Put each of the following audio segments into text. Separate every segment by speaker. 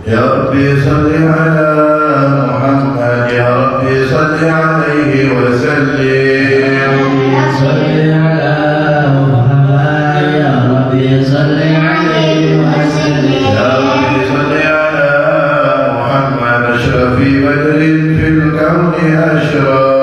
Speaker 1: يا ربي صل على محمد يا ربي صل عليه وسلم
Speaker 2: صل على محمد يا ربي صل عليه وسلم
Speaker 1: يا ربي صل على محمد أشرف بدر في الكون أشرف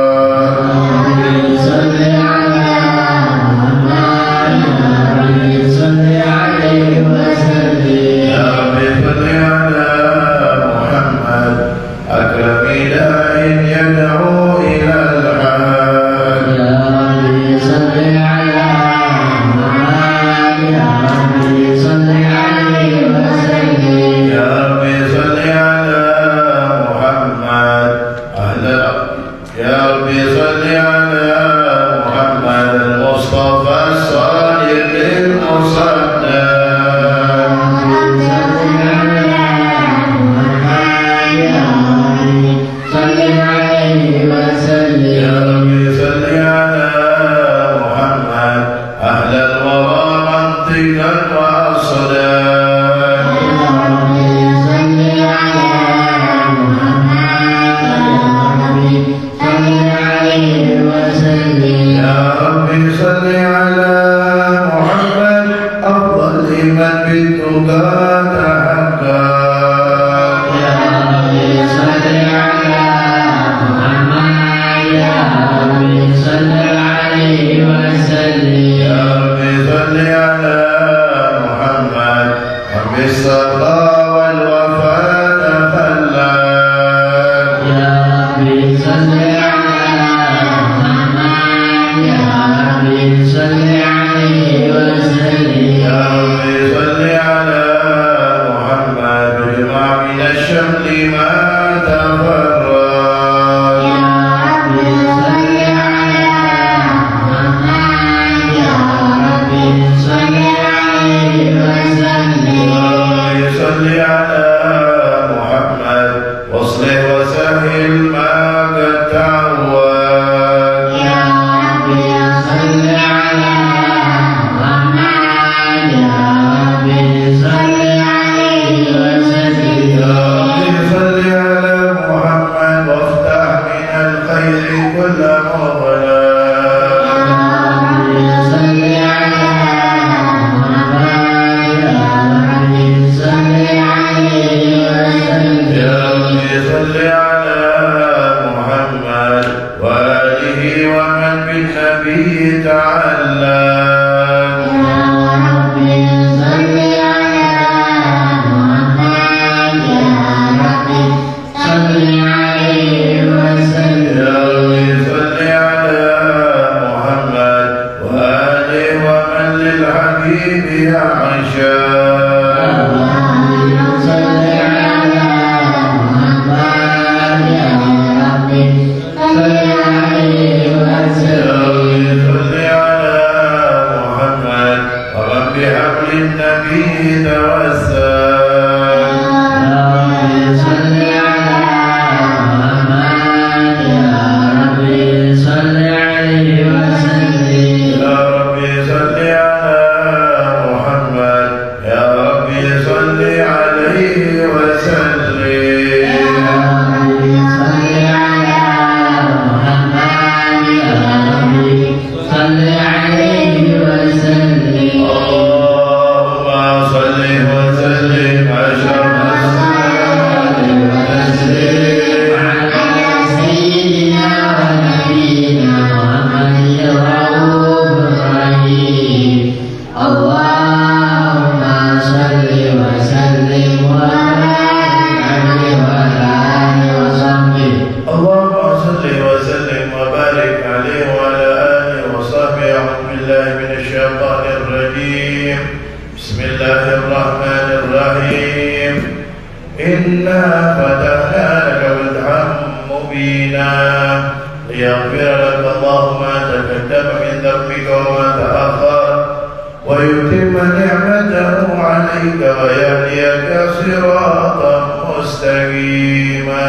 Speaker 1: عليك ويهديك صراطا مستقيما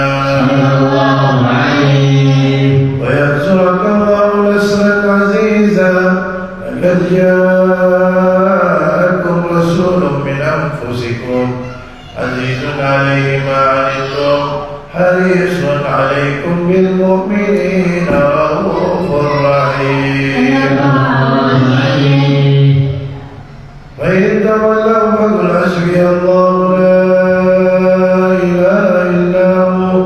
Speaker 2: صلى الله عليه
Speaker 1: وينصرك الله نصرا عزيزا لقد جاءكم رسول من أنفسكم عزيز عليه ما عنتم حريص عليكم بالمؤمنين رؤوف رحيم فإن تولوا فقل حسبي الله لا إله إلا هو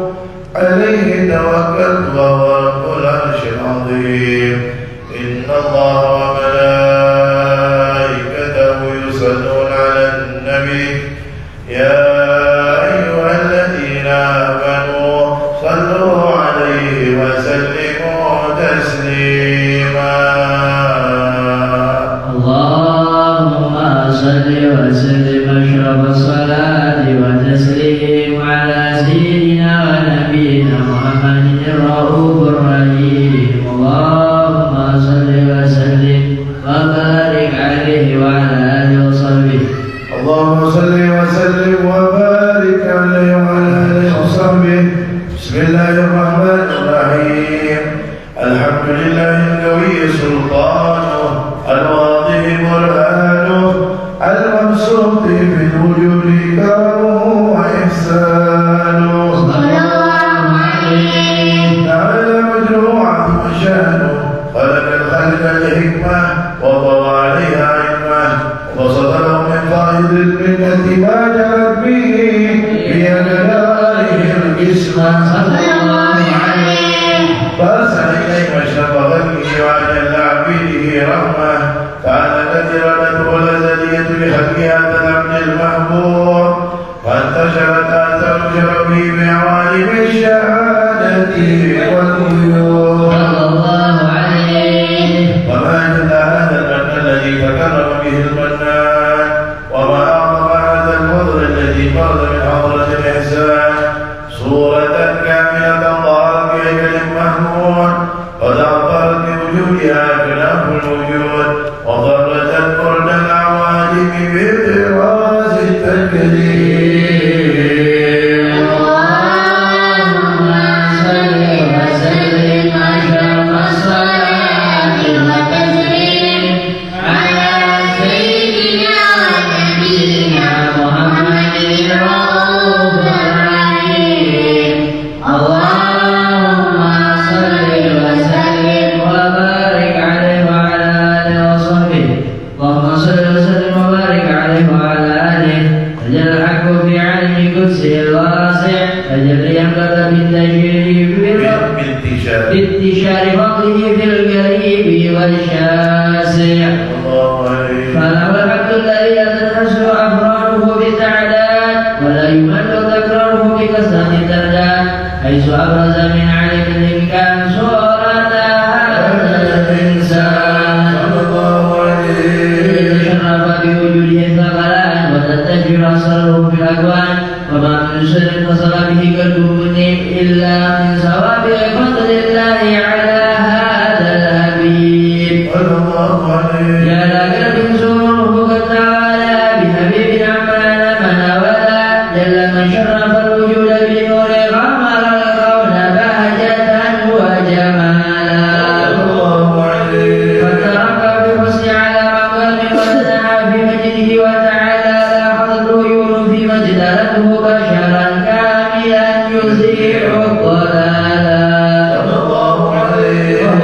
Speaker 1: عليه توكلت وهو رب العرش العظيم إن الله وملائكته يصلون على النبي يا أيها الذين آمنوا صلوا عليه وسلموا تسليما
Speaker 2: اللهم صل وسلم أشرف الصلاة وتسليم على سيدنا ونبينا محمد الرؤوف الرحيم اللهم صل وسلم وبارك عليه وعلى آله وصحبه
Speaker 1: اللهم صل وسلم وبارك عليه وعلى آله وصحبه بسم الله الرحمن الرحيم الحمد لله القوي سلطانه الواضح برهانه المبسوط في الوجود كرمه وإحسانه تعالى مجروعه وشانه خلق الخلق الحكمة وضع عليها علمه وبسط له من فائض المنة ما جرت به بأقداره القسمة فأرسل إليه مشرق خلقه وأجل عبيده رحمة كانت الإرادة والأزلية لخلق هذا العبد المحبوب فانتشرت آثار شرفه بعوالم الشهادة والغيوب وما جل هذا المن الذي تكرم به المنان وما أعظم هذا الفضل الذي فرد من حضرة الإحسان صورة كاملة ظهرت بأجل محمود قد أعطرت بوجودها خلاف الوجود وضرت برد العوالم بإبراز التكليم
Speaker 2: اللهم صل وسلم أشرف الصلاة وتسليم على سيدنا ونبينا محمد الرؤوف الرحيم اللهم صل وسلم وبارك عليه وعلى آله وصحبه اللهم صل وسلم وبارك عليه وعلى آله أجل الحق في علم قدسه الواسع أجل ينبغ بالتجريب بانتشار فضله في القريب والشاسع فله الحمد الذي لا تنحصر أفراده بالتعداد ولا يمل تكراره بكثرة الدرجات حيث أبرز من علم الإمكان صورة هذا الإنسان تشرف بوجوده الثقلان وتتجر أسراره في الأكوان وما من سر اتصل به قلبه منيب إلا من سوابق فضل الله على هذا الحبيب يا لكن سروره قد تعالى بحبيب عمان من ولا جل من شرف الوجود بنور غمر الكون بهجة وجمالا فترك بحسن على مقام وزنها في مجده وتعالى لاحظ العيون في مجدلته بشرا كاملا يزيع الضلالا وهو بحكم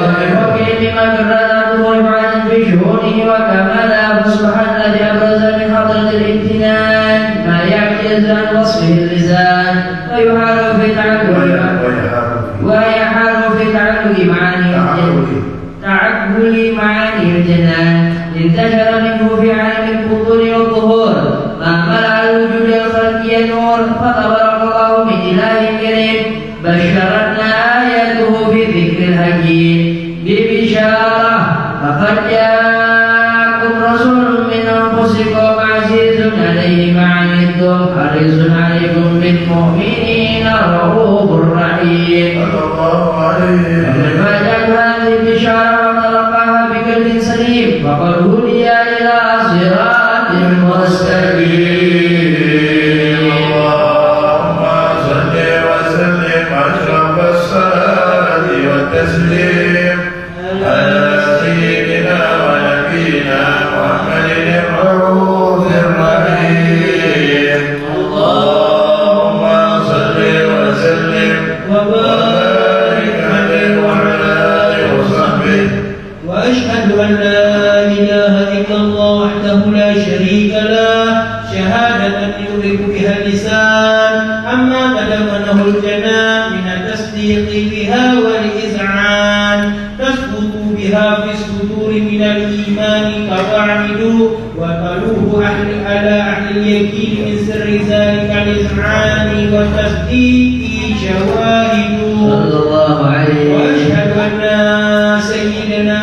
Speaker 2: مجرده رفعة في شؤونه وكمالا فسبحان الذي أبرز من حضرة الامتنان ما يعجز عن وصفه اللسان ويحال في تعلق معاني الجنان انتشر منه في عالم البطون والظهور ما ملأ الوجود الخلقي نور فتبارك الله من إله كريم بشرتنا آياته في ذكر الحكيم ببشارة فقد جاءكم رسول من أنفسكم عزيز عليه ما عنتم حريص عليكم بالمؤمنين رؤوف رحيم فما جاءت هذه البشارة وتلقاها بقلب سليم فقد هدي إلى صراط المستقيم.
Speaker 1: اللهم صل وسلم أشرف الصلاة والتسليم على سيدنا ونبينا محمد الرؤوف الرحيم. اللهم صل وسلم وبارك عليه وعلى آله وصحبه.
Speaker 3: وأشهد أن لا إله إلا الله وحده لا شريك له شهادة يدرك بها اللسان، أما تدمنه الجنان من التصديق بها والإذعان، تثبت بها في الصدور من الإيمان كتعمد، وتلوه على أهل اليقين من سر ذلك الإذعان والتصديق شواهد.
Speaker 2: صلى الله عليه
Speaker 3: وأشهد أن سيدنا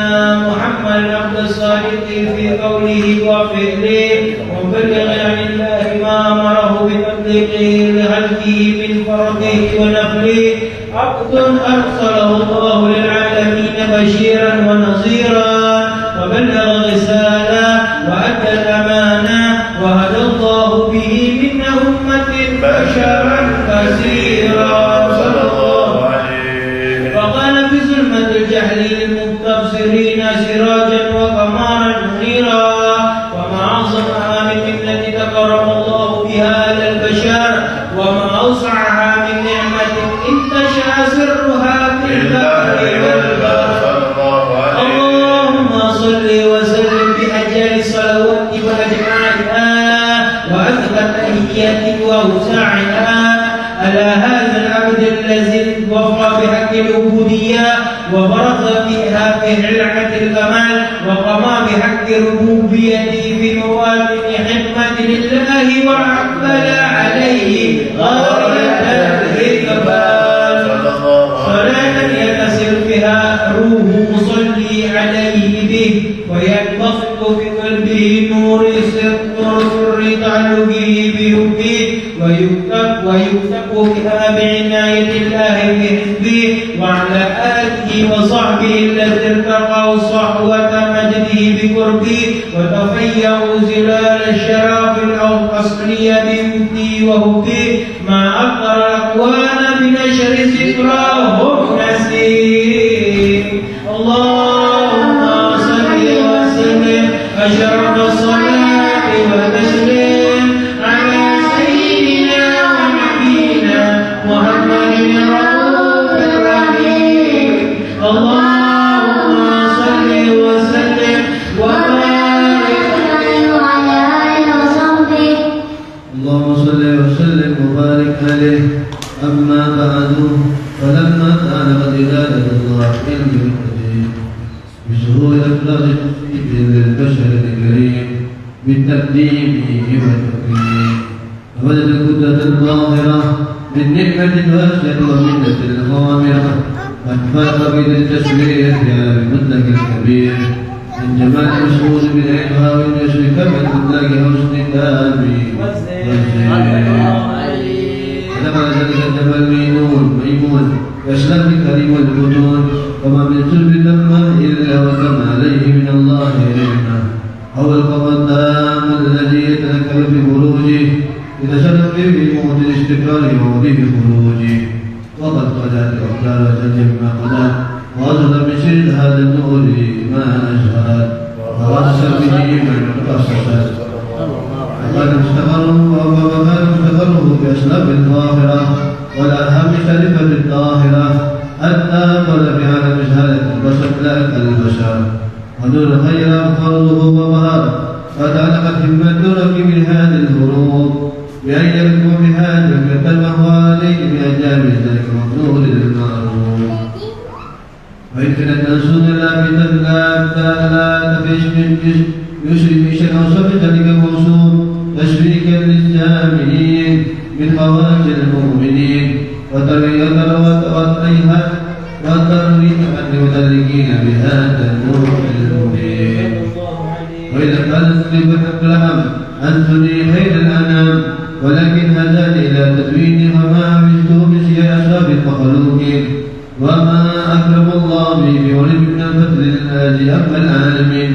Speaker 3: محمد عبد الصادق في قوله وفعله ومبلغ عن الله ما أمره بتبليغه لخلقه من فرضه ونفله، عبد أرسله الله للعالمين بشيرا ونظيرا، وبلغ الرسالة وأدى الأمانة، وهدى الله به من أمة بشرا كثيرا. صلى الله عليه. وقال في ظلمة الجهل للمبصرين سراجا وقمرا منيرا، وما أعظمها من منة تكرم الله بها على البشر، وما أوسعها من نعمة انتشى سرها في البحر والبحر. اللهم صل وسلم بأجل الصلوات وأجمعها وأثبت تحياتك وأوساعها على هذا العبد الذي وفى بحق العبودية وبرز بها في علعة الكمال، وقام بحق ربوبيته في مواد حكمة لله، وأقبل عليه غاية الإقبال. صلاة يتصل بها روح مصلي عليه به، وينبسط في قلبه نور سر تعلقه بحبه، ويكتب بها بعناية الله بحزبه، وعلى آله وصحبه الذين ارتقوا صحوة مجده بقربه، وتفيأوا زلال الشرف الأصلي بمجده وهبه، ما أقر الأقوال بنشر ذكراهم نسيم. اللهم صل وسلم أشرف الصلاة والتسليم على سيدنا ونبينا محمد الرؤوف الرحيم. اللهم صل وسلم وبارك عليه وعلى آله وصحبه.
Speaker 4: اللهم صل وسلم وبارك عليه. أما بعد، فلما تعلمت إرادة الله علم القدير بظهور أخلاق للبشر الكريم بالتقديم والتكريم، وجد القدرة الظاهرة من نعمة واسعة ومنة غامرة قد فاق بالتسوية بمطلق الكبير من جمال مسعود من عينها والنشر كما مطلق حسن التابي لما ذلك الجبل ميمون يسلم الكريم البطون، وما من سلب تمه إلا وكما عليه من الله نعمة. هو القمر التام الذي يتنكر في خروجه إذا شرف به موت الاستقرار ووضيه خروجه، وقد قضت الأقدار جميع قضى، وأصل من سر هذا النور ما أشهد، ووصل به من قصصت، وكان مستقره بأسلاب الظاهرة والأهم شريفة الطاهرة، حتى قل بعالم شهادة البشر لا البشر، ونور خير فرضه وظهر، فتعلقت همة الدرك من هذه الهروب بأن يكون بهذا كتبه عليه بأجاب ذلك النور للمعروف. وإن كانت تنسون لا تفش من يشرك شيئا وصف ذلك الموصول تشريكا للجامعين من خواج المؤمنين، وترويها المدركين بهذا النور المبين. وإذا كانت لبحق العام أنتني خير الأنام، ولكن هداني إلى تدويني وما عملت بشيء أصحاب المخلوقين، وما أكرم الله به بولد من الفضل لله أما العالمين.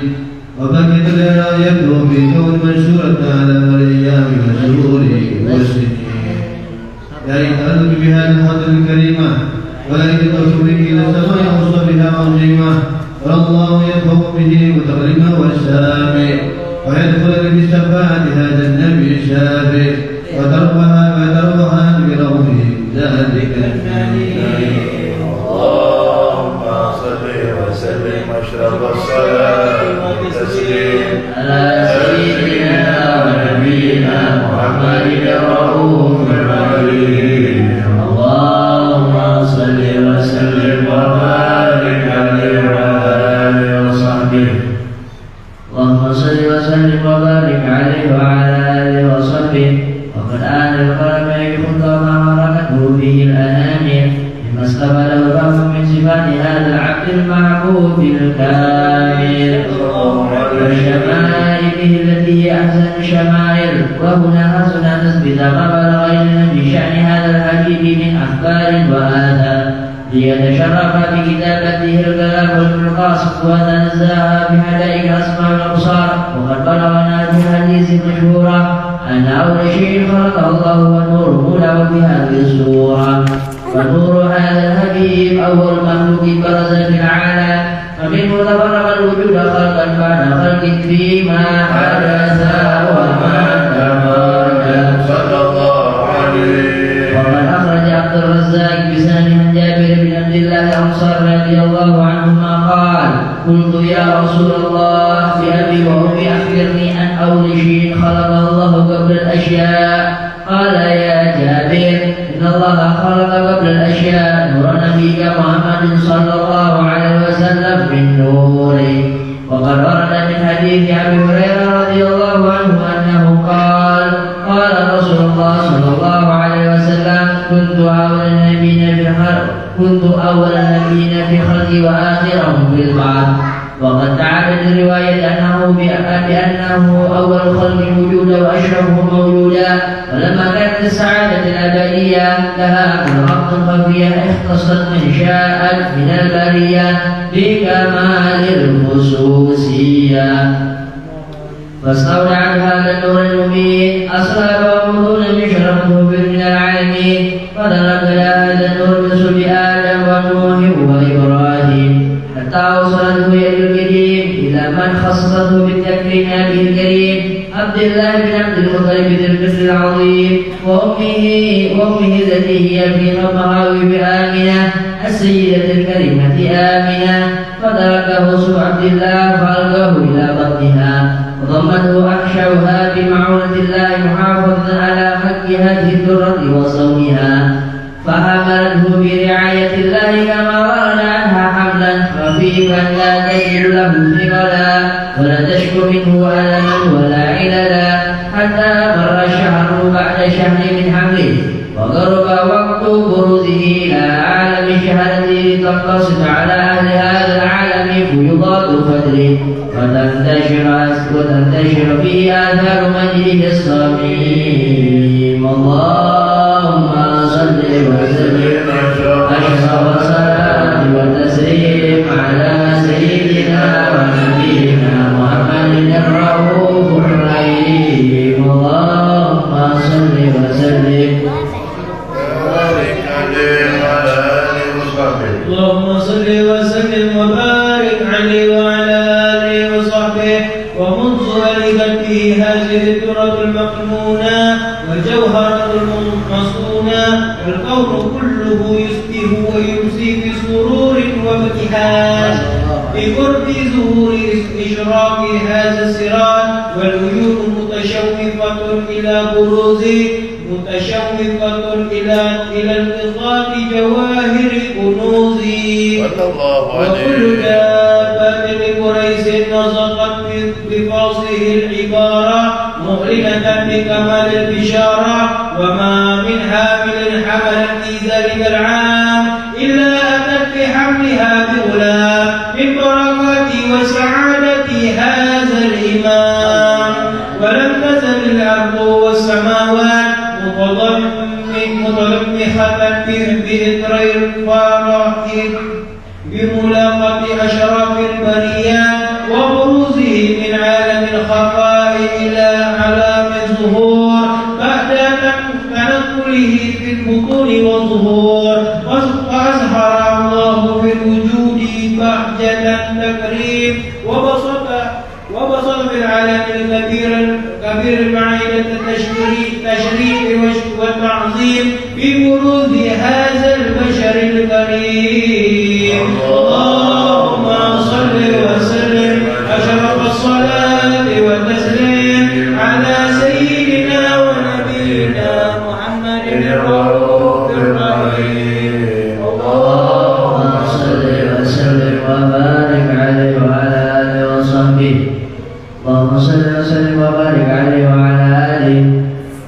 Speaker 4: وبقيت رايته في كون منشورة على الأيام والشهور والسنين. يتألق بهذه الحضر الكريمة ولكن توصل به إلى السماء يوصل بها عظيمة، والله يدفع به متغرمه والسامع، ويدخل بشفاعة هذا النبي الشافع، وتربها بروحه ذلك النبي.
Speaker 1: اللهم صل وسلم أشرف الصلاة والتسليم
Speaker 2: على سيدنا ونبينا محمد الرؤوف الرحيم. اللهم صل وسلم وبارك عليه وعلى آله وصحبه. اللهم صل وسلم وبارك عليه وعلى آله وصحبه. وقد آن القلم يخط ما حركته فيه الأنامل مما استقبله الرب من صفات هذا العبد المعبود الكامل وشمائله التي هي أحسن الشمائل. وهنا حسن نثبت ما بلغ إلينا في شأن هذا الحبيب من أخبار وآثار ليتشرف بكتابته الكلام والقاصد وتنزاها بحدائق الأسماء والأبصار. وقد بلغنا في الحديث المشهورة أن أول شيء خلقه الله هو النور مولع في هذه السورة. فنور هذا الحبيب أول مخلوق برز في العالم، فمنه تفرغ الوجود خلقا بعد خلق فيما حدث وما تفرد.
Speaker 1: صلى الله عليه.
Speaker 2: وقد أخرج عبد الرزاق بسند عن جابر بن عبد الله الأنصاري رضي الله عنهما قال: قلت يا رسول الله بأبي وأمي أخبرني عن أول شيء خلقه الله قبل الأشياء. قال: يا جابر إن الله خلق قبل الأشياء نور نبيك محمد صلى الله عليه وسلم من نوره. وقد ورد من حديث أبي هريرة رضي الله عنه أنه قال: قال رسول الله صلى الله عليه وسلم: كنت أول النبيين في خلقي وآخرهم في البعث. وقد تعدت الرواية بأنه أول الخلق وجودا وأشرفهم موجودا. ولما كانت السعادة الأبدية لها أمراض خفية اختصت من شاءت من البرية بكمال الخصوصية، فاستودع هذا النور المبين أصحاب ومضون من شرفه من العالمين. فدرك هذا النور من صلب آدم ونوح وإبراهيم حتى وصلته يد الكريم إلى من خصصته بالتكريم به الكريم عبد الله بن عبد المطلب ذي البر العظيم، وأمه التي هي في مراوي بآمنة السيدة الكريمة آمنة. فدركه سوء عبد الله فألقاه إلى بطنها وضمته أحشوها بمعونة الله محافظة على حق هذه الدرة وصونها، فحملته برعاية الله كما ورد عنها حملا خفيفا لا تجد له ثقلا ولا تشكو منه ألما ولا عللا، حتى مر الشهر بعد شهر من حمله وقرب وقت بروزه إلى عالم شهادته لتنبسط على أهل هذا العالم فيضاد فجره وتنتشر فيه آثار مجده الصميم. اللهم صل وسلم أشرف الصلاة والتسليم على سيدنا ونبينا محمد الرؤوف الرحيم. اللهم صل وسلم
Speaker 1: وبارك عليه وعلى آله وصحبه.
Speaker 3: اللهم صل وسلم وبارك عليه وعلى آله وصحبه. ومنذ ولدت في هذه الدرة المكنونة والجوهرة المصونة والكون كله يسبح ويمسي بسرور وابتهاج بقرب ظهور إشراق هذا السراج، والوجود متشوقة إلى بروزه متشوقة إلى التقاط جواهر كنوزه. وكل دابة لقريش نطقت بفصله العبارة مغرنة بكمال البشارة، وما من حامل حملت في ذلك العام إلا أتت بحملها بغلام من بركات وسعادة هذا الإمام. ولم تزل الأرض والسماوات متلمخة بإطر الفرائض بملاقة أشراف البريات وبروزه من البطون والظهور وأزهر الله في الوجود بهجة التكريم وبسط في العالم كبير المعينة التشريف والتعظيم ببروز هذا البشر الكريم. اللهم صل وسلم أشرف الصلاة والتسليم على سيدنا ونبينا محمد الرؤوف الرحيم.
Speaker 2: اللهم صل وسلم وبارك عليه وعلى آله وصحبه. اللهم صل وسلم وبارك عليه وعلى آله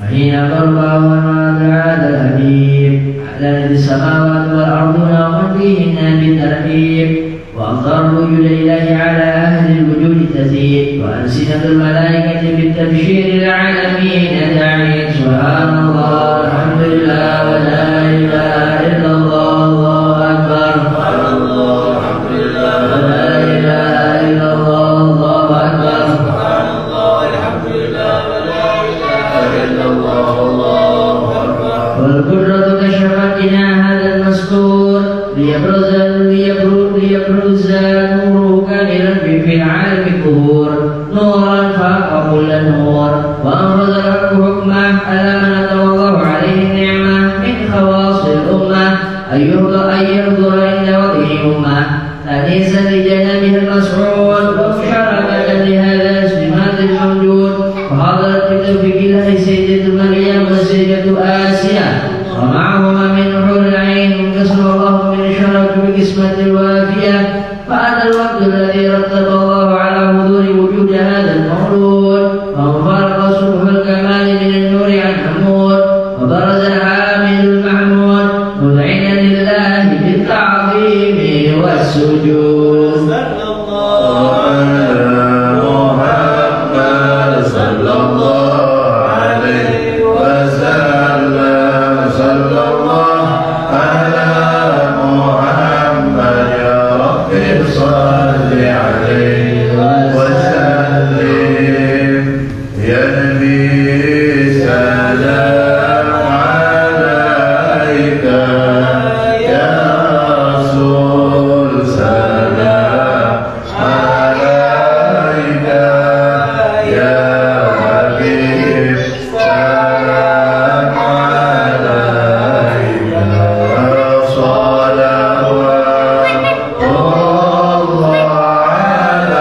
Speaker 2: وحين قربه ومن عاد الحبيب على السماوات والأرض ومن فيهن بالترتيب وأفضل الوجود إليه على أهل الوجود تزيد وألسنة الملائكة بالتبشير العالمين داعين سبحان الله الحمد لله ولا إله إلا الله الله أكبر سبحان الله الحمد لله ولا إله إلا الله الله أكبر سبحان الله الحمد لله ولا إله إلا الله الله أكبر. والقدرة كشفت لنا هذا المستور ليبرز نوره كاملا في العالم الظهور نورا فاق كل نور وأنفذ الرب حكمه على من أتم الله عليه النعمة من خواص الأمة أن يحضر عند وضعه أمة تأنيسا لجنابه المسعود ومشاركة لهذا السمات الموجود وحضرت بتوفيق الله سيدة مريم وسيدة آسيا ومعهما من حور العين قسم الله من شرف بقسمة الوافية. فأتى الوقت الذي رتب الله على حضور وجود هذا المولود وانفرق صبح الكمال من النور عن حمود وبرز الحامد المحمود مذعنا لله بالتعظيم والسجود. صلى الله
Speaker 1: صلى الله عليه وسلم صلى الله على محمد يا رب صل عليه وسلم يا نبي سلام عليك يا رسول سلام عليك يا حبيب سلام عليك صلوات الله عليك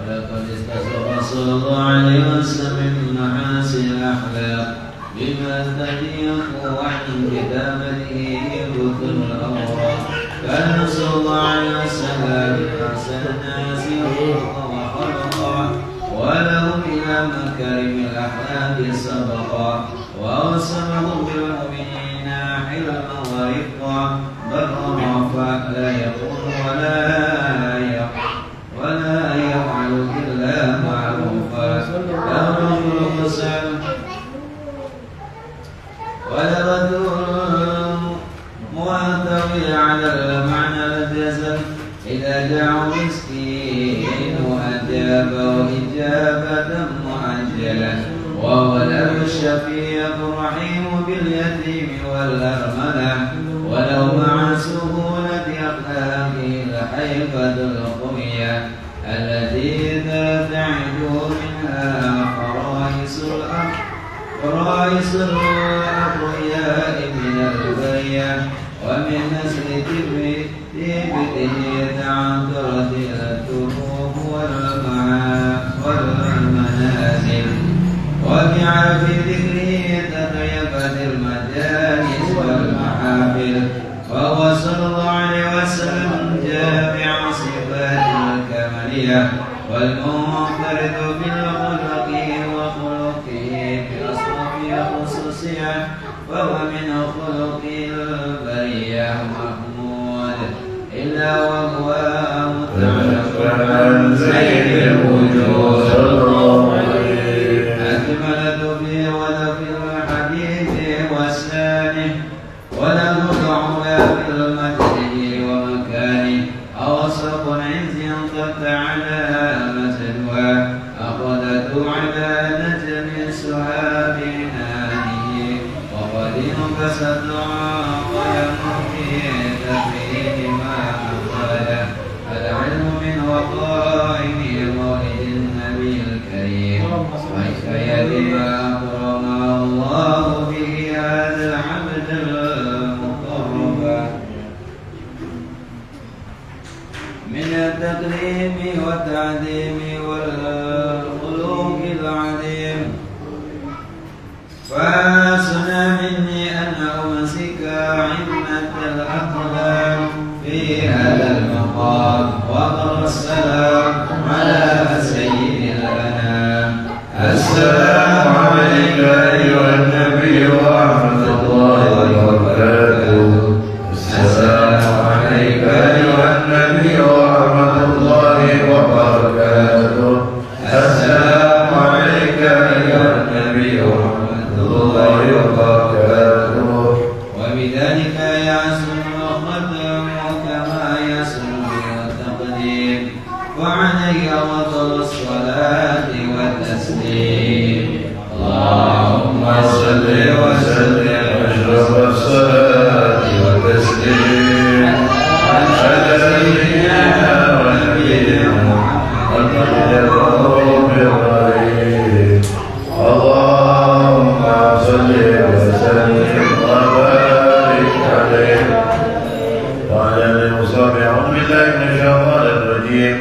Speaker 4: ولقد استصفى صلى الله عليه وسلم من محاسن الأخلاق بما تليق عن كتابته بطن الأوراق. كان صلى الله عليه وسلم من أحسن الناس خلقا وخلقا، وله إلى مكارم الأخلاق سبقا، وأوصمهم بالمؤمنين حلما ورفقا، برا وفاء لا يقول ولا يفعل إلا معروفا، لا رجل مسلم ولا رجل معتوي على المعنى الجزم. إذا دعوا مسكين أجابه إجابة مؤجلة، وهو الأب الشفيق الرحيم باليتيم والأرملة، ولو مع سهولة أخلاقه لحيفة القوية التي ترتعد منها فرائس الأبرياء من البرية، ومن نسل تبته تعثرت التروح والمنازل، وبع في ذكره تطيبت المجالس والمحافل. وهو صلى الله عليه وسلم جامع صفات الكمالية والمنفرد بالخلق وخلقه بأصناف خصوصية، وهو من خلق البرية محمود إلا وهو متعلق عن سيد الوجود أكملت في ولف الحديث واسنانه، وله دعوى في المجد ومكانه، أوصف عز قد على مسدوى أخذت على نجم سحاب نانه، وقد انبسط ويمر في تفريد ما أقال العلم من وقائم مولد النبي الكريم، وحكاية ما أكرم الله به هذا العبد المقرب من التكريم والتعظيم والخلوق العظيم. فاسنا مني أن أمسك عمة الأقلام في هذا المقام، وأقرأ السلام على سيد الأنام. السلام عليك أيها النبي ورحمة الله وبركاته. السلام عليك أيها النبي ورحمة الله وبركاته. السلام عليك أيها النبي ورحمة الله وبركاته. وبذلك يحسن الختم كما يحسن التقديم، وعليه أفضل الصلاة والتسليم. اللهم صل وسلم أشرف الصلاة والتسليم على سيدنا ونبينا محمد الرؤوف الرحيم. اللهم صل وسلم وبارك عليه وعلى آله وصحبه. أعوذ بالله من الشيطان الرجيم.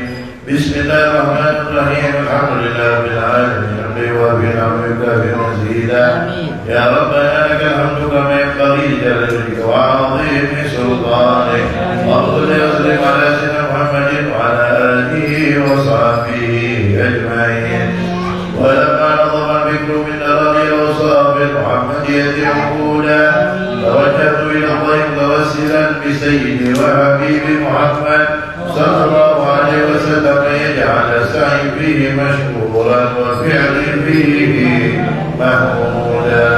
Speaker 4: بسم الله الرحمن الرحيم. الحمد لله رب العالمين وفي نعمك في مزيدا. يا ربنا لك الحمد كما ينبغي لجلالك وعظيم سلطانك. وصل وسلم على سيدنا محمد وعلى آله وصحبه أجمعين. ولما نظم الذكر من أراضي الأوصاف المحمدية عقولا، توجهت إلى الله متوسلا بسيدي وحبيبي محمد صلى الله عليه وسلم أن يجعل سعي فيه مشكورا وفعل فيه محمودا،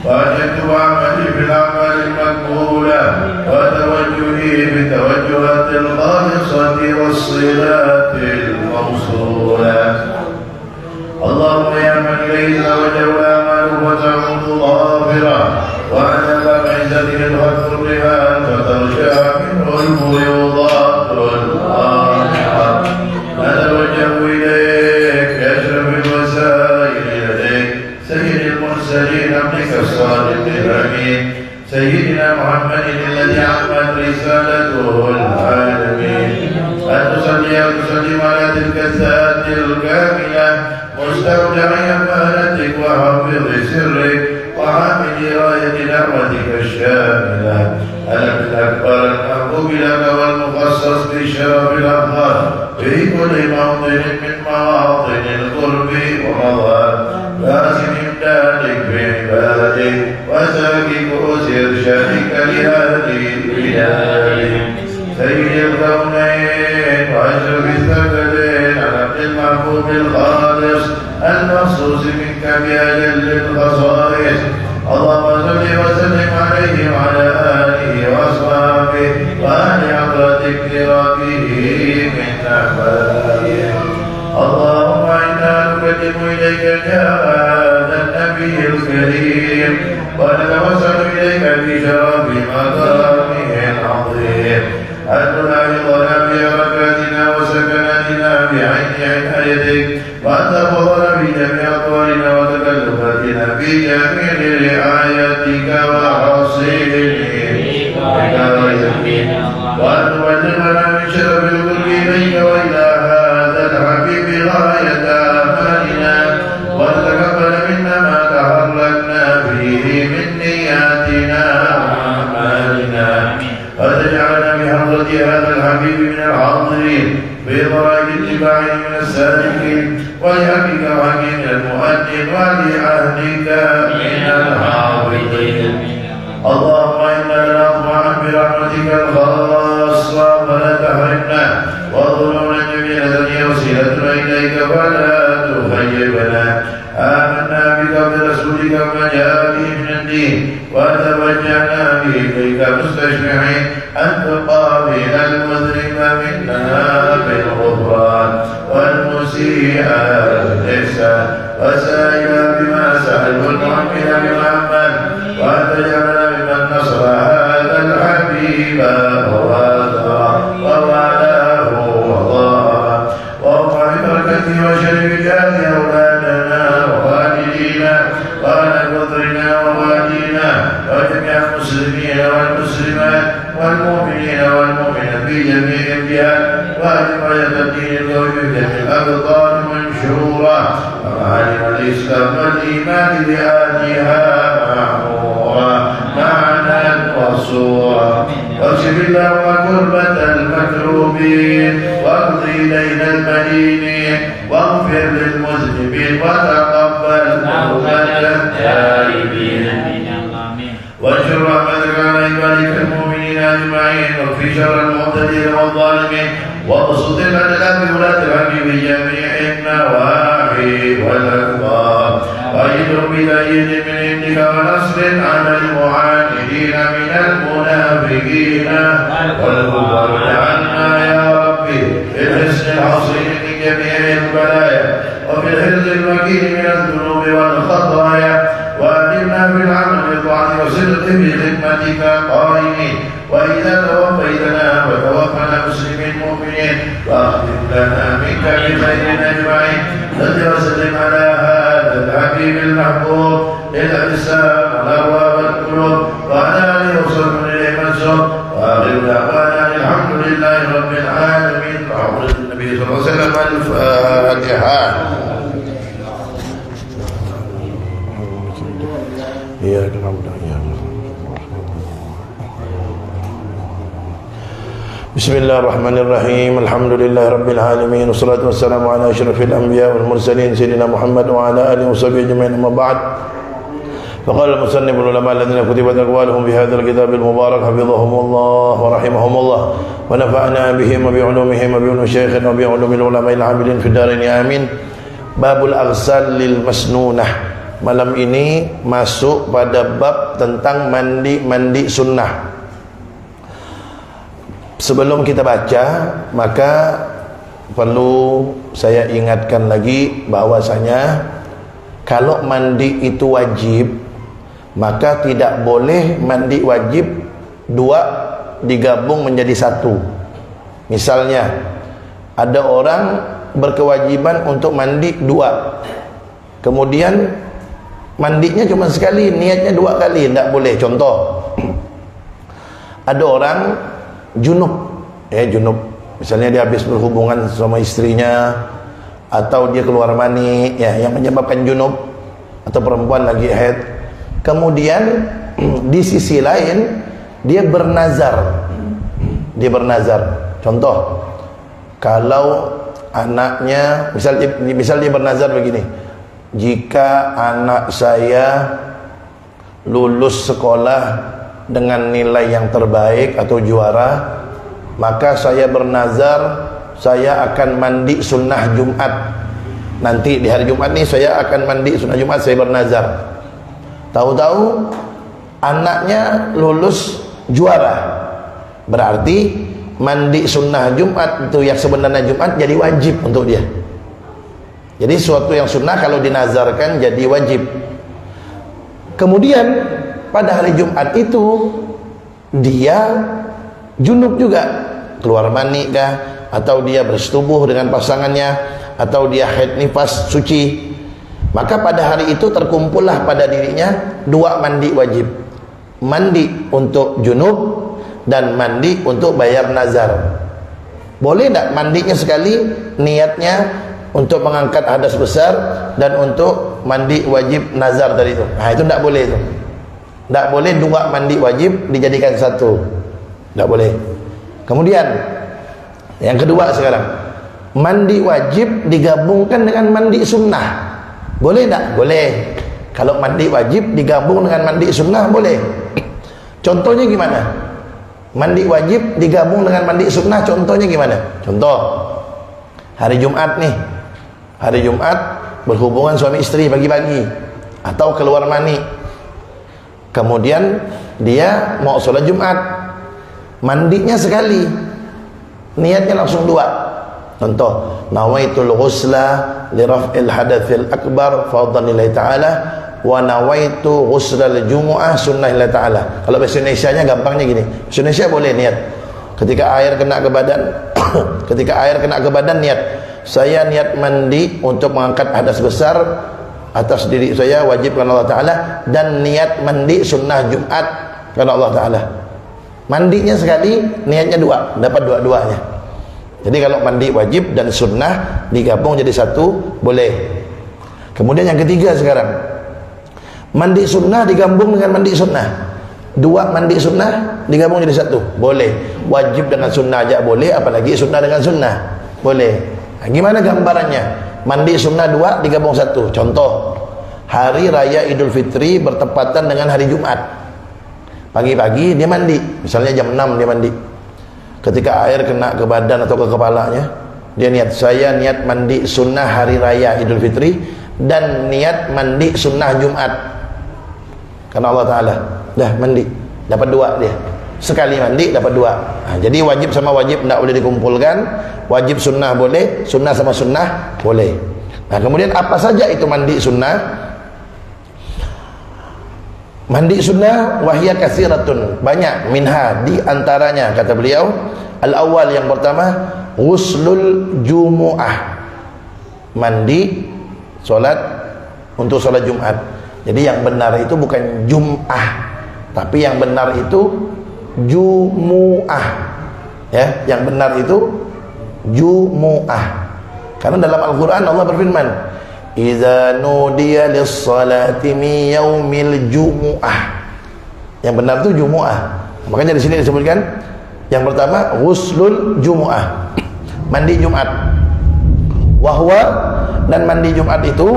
Speaker 4: وأجدت عملي في الأعمال المقبولة، وتوجهي بتوجهات الخالصة والصلات الموصولة. اللهم يا من إليه توجه الآمال وتعود ظافرة، وعلى باب عزته الخلق الرهان فترجع منه البيوضات الواضحة. نتوجه إليك أشرف الوسائل لديك سيد المرسلين ابنك الصادق الأمين سيدنا محمد الذي عمت رسالته العالمين، أن تصلي وتسلم على تلك
Speaker 1: الكاملة مستودع أمانتك وحافظ سرك وعامل راية دعوتك الشاملة ألم الأكبر المحبوب لك والمخصص بالشرف الأفضل في كل موطن من مواطن القرب ومضى لازم إمدادك بعبادك وسلك كؤوس إرشادك لهذه البلاد سيد الكونين وأشرف الثقلين على عبد المحبوب الخالص المخصوص منك بأجل الخصائص اللهم صل وسلم عليه وعلى آله وأصحابه وأهل حضرتك لربه من أحبابه اللهم إنا نقدم إليك هذا النبي الكريم ونتوسل إليك بشرف مقامه العظيم أن تلاحظنا ببركاتنا وسكناتنا بعين عنايتك وأن تفضل بجميع أقوالنا وتكلفاتنا في جميع رعايتك وحصيلك وأن تبلغنا من شرف القرب إليك وإلى هذا الحبيب غاية آمالنا وأن تقبل منا ما تحركنا فيه من نياتنا وأعمالنا وتجعلنا بحضرة هذا الحبيب من الحاضرين بإدراك اتباعه من السالكين ولحقك وحكيم المؤدين ولأهلك من الحافظين اللهم إنا نطمع برحمتك الخاصة فلا تحرمنا وظلمنا جميع الذي وسيلتنا إليك فلا تخيبنا آمنا بك برسولك وما جاء به من الدين وتوجهنا به إليك مستشفعين أن تقابل المذنب منا بالغفران والمسيء بالإحسان وسائل بما سأل والمعمل بمحمد وأن تجعلنا ممن نصر هذا الحبيب ووالاه وضاه وارفع ببركته وشرف جاه أولادنا ووالدينا وأهل قدرنا ووالدينا وجميع المسلمين والمسلمات والمؤمنين والمؤمنات في جميع الجهات وأجمعية الدين القوي بجميع الأبطال منشورا ومعالم الإسلام والإيمان بآتها معمورا معنا وصورا واكشف اللهم كربة المكروبين واقض إلينا المدينين واغفر للمذنبين وتقبل توبة التائبين وانشر رحمتك على عبادك المؤمنين اجمعين واكفي شر المعتدين والظالمين وابسط العدل بولاة الحق بجميع النواحي والاكبار وايدهم بتأييد من عندك ونصر على المعاندين من المنافقين والكفار عنا يا ربي بالحسن الحصين من جميع البلايا وبالحرز المكين من الذنوب والخطايا وأدمنا بالعمل بالطاعة وصدق بخدمتك قائمين وإذا توفيتنا وتوفنا مسلمين مؤمنين وأختم لنا منك بخير أجمعين صل وسلم على هذا الحبيب المحبوب للأجسام والأرواح والقلوب وعلى آله وصحبه إليه منسوب وآخر دعوانا الحمد لله رب العالمين وعلى النبي صلى الله عليه وسلم الفاتحة. إياك نعبد وإياك بسم الله الرحمن الرحيم الحمد لله رب العالمين والصلاة والسلام على أشرف الأنبياء والمرسلين سيدنا محمد وعلى آله وصحبه أجمعين أما بعد فقال المصنف العلماء الذين كتبت أقوالهم في هذا الكتاب المبارك حفظهم الله ورحمهم الله ونفعنا بهم وبعلومهم وبعلوم شيخنا وبعلوم العلماء العاملين في الدارين آمين. Babul aghsal lil masnunah. Malam ini masuk pada bab tentang mandi sunnah. Sebelum kita baca, maka perlu saya ingatkan lagi bahwasanya kalau mandi itu wajib, maka tidak boleh mandi wajib dua digabung menjadi satu. Misalnya ada orang berkewajiban untuk mandi dua, kemudian mandinya cuma sekali, niatnya dua kali, tidak boleh. Contoh, ada orang junub, misalnya dia habis berhubungan sama istrinya, atau dia keluar mani, ya, yang menyebabkan junub, atau perempuan lagi haid. Kemudian di sisi lain dia bernazar. Dia bernazar. Contoh, kalau anaknya misal dia bernazar begini, jika anak saya lulus sekolah dengan nilai yang terbaik atau juara, maka saya bernazar saya akan mandi sunnah Jumat. Nanti di hari Jumat nih saya akan mandi sunnah Jumat, saya bernazar. Tahu-tahu anaknya lulus juara, berarti mandi sunnah Jumat itu yang sebenarnya Jumat jadi wajib untuk dia. Jadi suatu yang sunnah kalau dinazarkan jadi wajib. Kemudian pada hari Jumat itu dia junub juga, keluar mani kah, atau dia bersetubuh dengan pasangannya, atau dia haid nifas suci, maka pada hari itu terkumpullah pada dirinya dua mandi wajib, mandi untuk junub dan mandi untuk bayar nazar. Boleh tak mandinya sekali niatnya untuk mengangkat hadas besar dan untuk mandi wajib nazar tadi itu? Nah, itu tak boleh itu. Tak boleh dua mandi wajib dijadikan satu, tak boleh. Kemudian yang kedua sekarang, mandi wajib digabungkan dengan mandi sunnah, boleh tak? Boleh. Kalau mandi wajib digabung dengan mandi sunnah boleh. Contohnya gimana? Mandi wajib digabung dengan mandi sunnah, contohnya gimana? Contoh, hari Jumat nih, hari Jumat berhubungan suami istri pagi-pagi atau keluar mani, kemudian dia mau sholat Jumat, mandinya sekali, niatnya langsung dua. Contoh, nawaitul ghusla li raf'il hadatsil akbar fadlan lillahi ta'ala wa nawaitu ghuslal jumu'ah sunnah lillahi ta'ala. Kalau bahasa Indonesianya gampangnya gini, bahasa Indonesia boleh niat ketika air kena ke badan ketika air kena ke badan niat, saya niat mandi untuk mengangkat hadas besar atas diri saya wajib karena Allah Ta'ala, dan niat mandi sunnah Jumat karena Allah Ta'ala. Mandinya sekali, niatnya dua, dapat dua-duanya. Jadi kalau mandi wajib dan sunnah digabung jadi satu, boleh. Kemudian yang ketiga sekarang, mandi sunnah digabung dengan mandi sunnah. Dua mandi sunnah digabung jadi satu, boleh. Wajib dengan sunnah aja boleh, apalagi sunnah dengan sunnah, boleh. Nah, gimana gambarannya? Mandi sunnah dua digabung satu. Contoh, hari raya Idul Fitri bertepatan dengan hari Jumat. Pagi-pagi dia mandi, misalnya jam 6 dia mandi. Ketika air kena ke badan atau ke kepalanya, dia niat, saya niat mandi sunnah hari raya Idul Fitri dan niat mandi sunnah Jumat karena Allah Ta'ala. Dah mandi, dapat dua dia. Sekali mandi dapat dua. Nah, jadi wajib sama wajib tidak boleh dikumpulkan. Wajib sunnah boleh, sunnah sama sunnah boleh. Nah, kemudian apa saja itu mandi sunnah? Mandi sunnah wahya katsiratun, banyak, minha, di antaranya kata beliau, al-awwal, yang pertama, ghuslul jumu'ah, mandi solat untuk solat Jumat. Jadi yang benar itu bukan Jum'ah, tapi yang benar itu Jumu'ah, ya, yang benar itu Jumu'ah. Karena dalam Al-Quran Allah berfirman, idza nudiya lis-salati min yaumil jumu'ah. Yang benar itu Jumu'ah. Makanya di sini disebutkan yang pertama ghuslul jumu'ah, mandi Jumat. Wahwa, dan mandi Jumat itu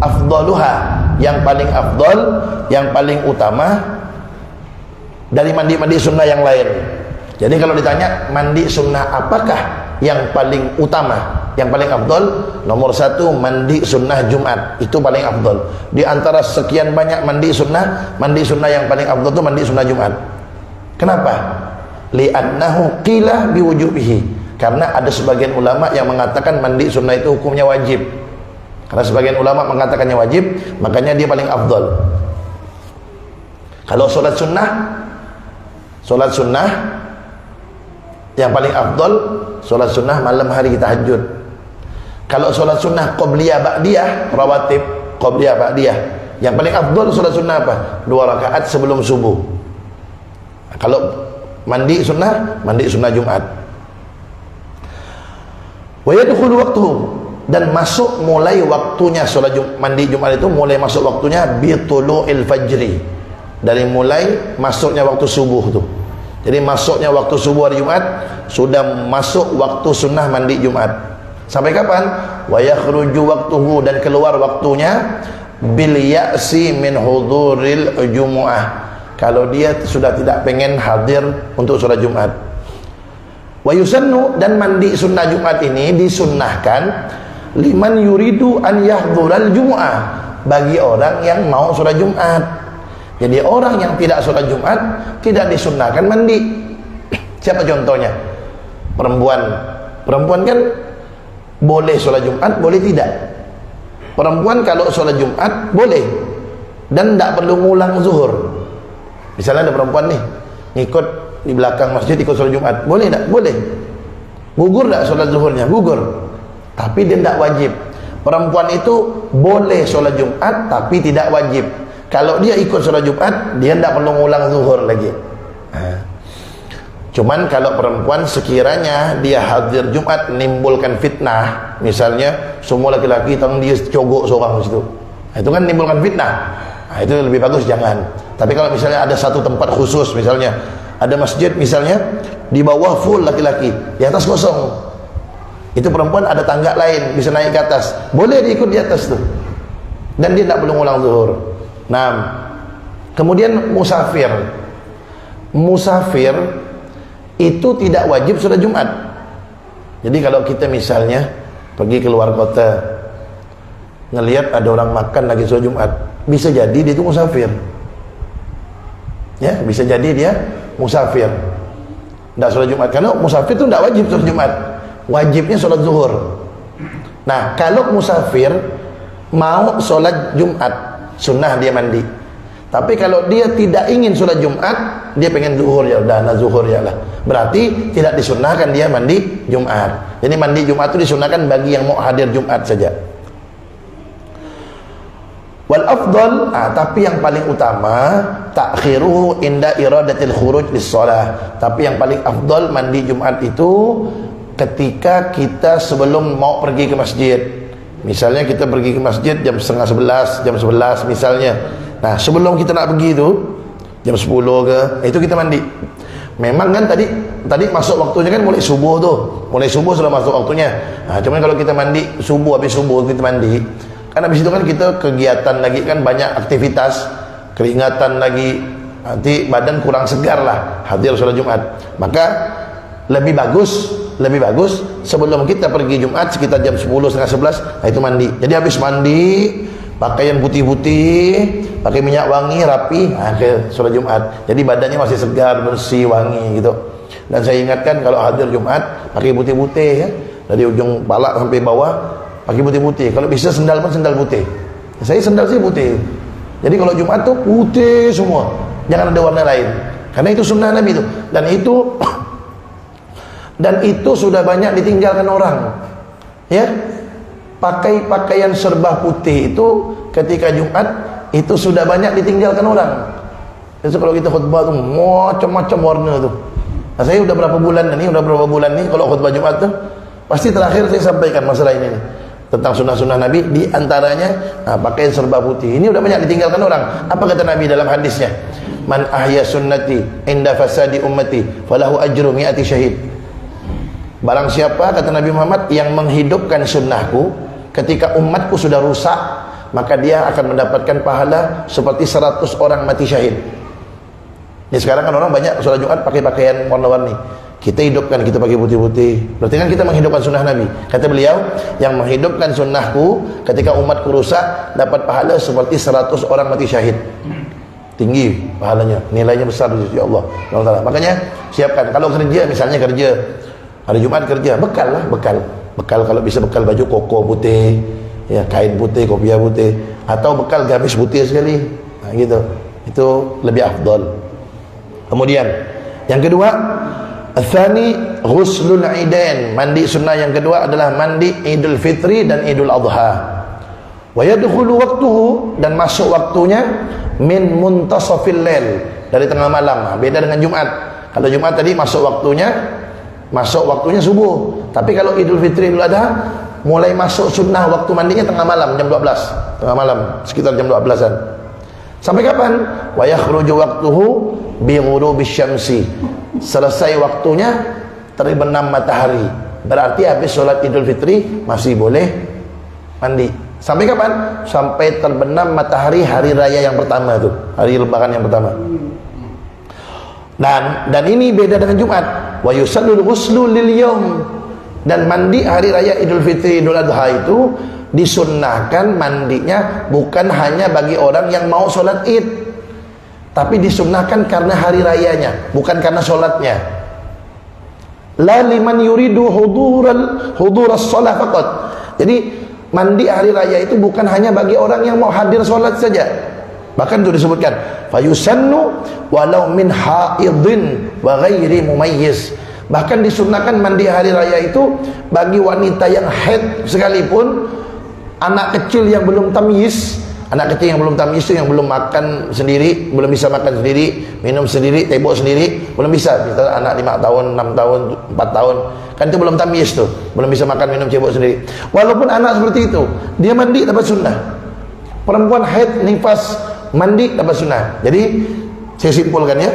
Speaker 1: afdaluha, yang paling afdal, yang paling utama dari mandi-mandi sunnah yang lain. Jadi kalau ditanya mandi sunnah apakah yang paling utama, yang paling afdal, nomor satu mandi sunnah Jumat, itu paling afdal. Di antara sekian banyak mandi sunnah yang paling afdal itu mandi sunnah Jumat. Kenapa? Li'annahu qila biwujubihi, karena ada sebagian ulama yang mengatakan mandi sunnah itu hukumnya wajib. Karena sebagian ulama mengatakannya wajib, makanya dia paling afdal. Kalau solat sunnah yang paling afdal, solat sunnah malam hari tahajud. Kalau solat sunnah qabliyah ba'diyah, rawatib qabliyah ba'diyah, yang paling afdal solat sunnah apa? 2 rakaat sebelum subuh. Kalau mandi sunnah Jumat. Wa yadkhulu waqtuhu, dan masuk mulai waktunya solat mandi Jumat itu mulai masuk waktunya bitulu'il fajri, dari mulai masuknya waktu subuh tu. Jadi masuknya waktu subuh hari Jumat sudah masuk waktu sunnah mandi Jumat. Sampai kapan? Wa yakhruju waqtuhu, dan keluar waktunya bil ya'si min huduril jumu'ah, kalau dia sudah tidak pengen hadir untuk sholat Jumat. Wa yusannu, dan mandi sunnah Jumat ini disunnahkan liman yuridu an yahdhural jumu'ah, bagi orang yang mau sholat Jumat. Jadi orang yang tidak sholat Jumat tidak disunnahkan mandi. Siapa contohnya? Perempuan kan boleh sholat Jumat, boleh tidak. Perempuan kalau sholat Jumat boleh, dan tidak perlu ngulang zuhur. Misalnya ada perempuan nih ngikut di belakang masjid ikut sholat Jumat, boleh tak? Boleh. Gugur tak sholat zuhurnya? Gugur. Tapi dia tidak wajib. Perempuan itu boleh sholat Jumat tapi tidak wajib. Kalau dia ikut sholat Jumat, dia tidak perlu ngulang zuhur lagi. Cuman kalau perempuan sekiranya dia hadir Jumat menimbulkan fitnah, misalnya semua laki-laki tang dia cogok seorang di situ, itu kan menimbulkan fitnah. Itu lebih bagus jangan. Tapi kalau misalnya ada satu tempat khusus, misalnya ada masjid misalnya di bawah full laki-laki, di atas kosong, itu perempuan ada tangga lain bisa naik ke atas, boleh diikut di atas tuh, dan dia tidak perlu ngulang zuhur. Nah, kemudian musafir itu tidak wajib sholat Jumat. Jadi kalau kita misalnya pergi keluar kota, ngelihat ada orang makan lagi sholat Jumat, bisa jadi dia itu musafir. Ya, bisa jadi dia musafir, tidak sholat Jumat. Karena musafir itu tidak wajib sholat Jumat, wajibnya sholat zuhur. Nah, kalau musafir mau sholat Jumat, sunnah dia mandi. Tapi kalau dia tidak ingin sholat Jumat, dia pengen zuhur, ya udah, nah zuhur ya lah, berarti tidak disunnahkan dia mandi Jumat. Jadi mandi Jumat itu disunnahkan bagi yang mau hadir Jumat saja. Wal afdal, tapi yang paling utama ta'khiruhu inda iradatil khuruj lis-shalah. Tapi yang paling afdal mandi Jumat itu ketika kita sebelum mau pergi ke masjid. Misalnya kita pergi ke masjid jam 10:30, jam 11 misalnya. Nah, sebelum kita nak pergi itu jam 10 ke, itu kita mandi. Memang kan tadi masuk waktunya kan mulai subuh tuh. Mulai subuh sudah masuk waktunya. Nah, cuman kalau kita mandi subuh, habis subuh kita mandi, kan habis itu kan kita kegiatan lagi, kan banyak aktivitas, keringatan lagi, nanti badan kurang segar lah hadir sholat Jumat. Maka lebih bagus sebelum kita pergi Jumat sekitar jam 10, setengah 11, nah itu mandi. Jadi habis mandi, pakaian putih-putih, pakai minyak wangi, rapi, ke sholat Jumat. Jadi badannya masih segar, bersih, wangi gitu. Dan saya ingatkan kalau hadir Jumat pakai putih-putih ya, dari ujung kepala sampai bawah pakai putih-putih. Kalau bisa sendal pun sendal putih. Saya sendal sih putih. Jadi kalau Jumat tuh putih semua, jangan ada warna lain. Karena itu sunnah Nabi itu. Dan itu sudah banyak ditinggalkan orang. Ya. Pakai pakaian serba putih itu ketika Jumat itu sudah banyak ditinggalkan orang. Jadi kalau kita khutbah tuh macam-macam warna tuh. Nah, saya udah berapa bulan nih kalau khutbah Jumat tuh pasti terakhir saya sampaikan masalah ini nih, tentang sunnah-sunnah Nabi, di antaranya pakaian serba putih. Ini udah banyak ditinggalkan orang. Apa kata Nabi dalam hadisnya? Man ahya sunnati inda fasadi ummati falahu ajru mi'ati syahid. Barang siapa, kata Nabi Muhammad, yang menghidupkan sunnahku ketika umatku sudah rusak, maka dia akan mendapatkan pahala seperti 100 orang mati syahid. Ini sekarang kan orang banyak sholat Jumat pakai pakaian warna-warni. Kita hidupkan, kita pakai putih-putih. Berarti kan kita menghidupkan sunnah Nabi. Kata beliau, yang menghidupkan sunnahku ketika umatku rusak dapat pahala seperti 100 orang mati syahid. Tinggi pahalanya, nilainya besar di sisi Allah. Makanya siapkan, kalau kerja, misalnya kerja hari Jumat kerja, bekal kalau bisa bekal baju koko putih, ya kain putih, kopiah putih, atau bekal gamis putih sekali. Nah, gitu. Itu lebih afdal. Kemudian yang kedua, tsani ghuslul idain. Mandi sunnah yang kedua adalah mandi Idul Fitri dan Idul Adha. Wa yadkhulu waqtuhu, dan masuk waktunya min muntasafil lail, dari tengah malam. Beda dengan Jumat. Kalau Jumat tadi masuk waktunya subuh. Tapi kalau Idul Fitri, Idul Adha
Speaker 5: mulai masuk sunnah waktu mandinya tengah malam jam 12. Tengah malam sekitar jam 12-an. Sampai kapan? Wa yakhruju waqtuhu bi ghurubisy syamsi. Selesai waktunya terbenam matahari. Berarti habis sholat Idul Fitri masih boleh mandi. Sampai kapan? Sampai terbenam matahari hari raya yang pertama tuh, hari lebaran yang pertama. Dan ini beda dengan Jumat. Wa yusallul ghuslu lil yaum. Dan mandi hari raya Idul Fitri Idul Adha itu disunnahkan mandinya bukan hanya bagi orang yang mau sholat Id, tapi disunnahkan karena hari rayanya, bukan karena sholatnya. La liman yuridu huduras sholat faqat. Jadi mandi hari raya itu bukan hanya bagi orang yang mau hadir sholat saja. Bahkan itu disebutkan fayusannu walau min haidin wa ghairi mumayyiz. Bahkan disunnahkan mandi hari raya itu bagi wanita yang haid sekalipun, anak kecil yang belum tamyiz. Anak kecil yang belum tamyiz itu yang belum makan sendiri, belum bisa makan sendiri, minum sendiri, tebok sendiri, belum bisa. Misalnya anak 5 tahun, 6 tahun, 4 tahun, kan itu belum tamyiz tuh, belum bisa makan, minum, cebok sendiri. Walaupun anak seperti itu, dia mandi dapat sunnah. Perempuan haid, nifas, mandi dapat sunnah. Jadi saya simpulkan ya,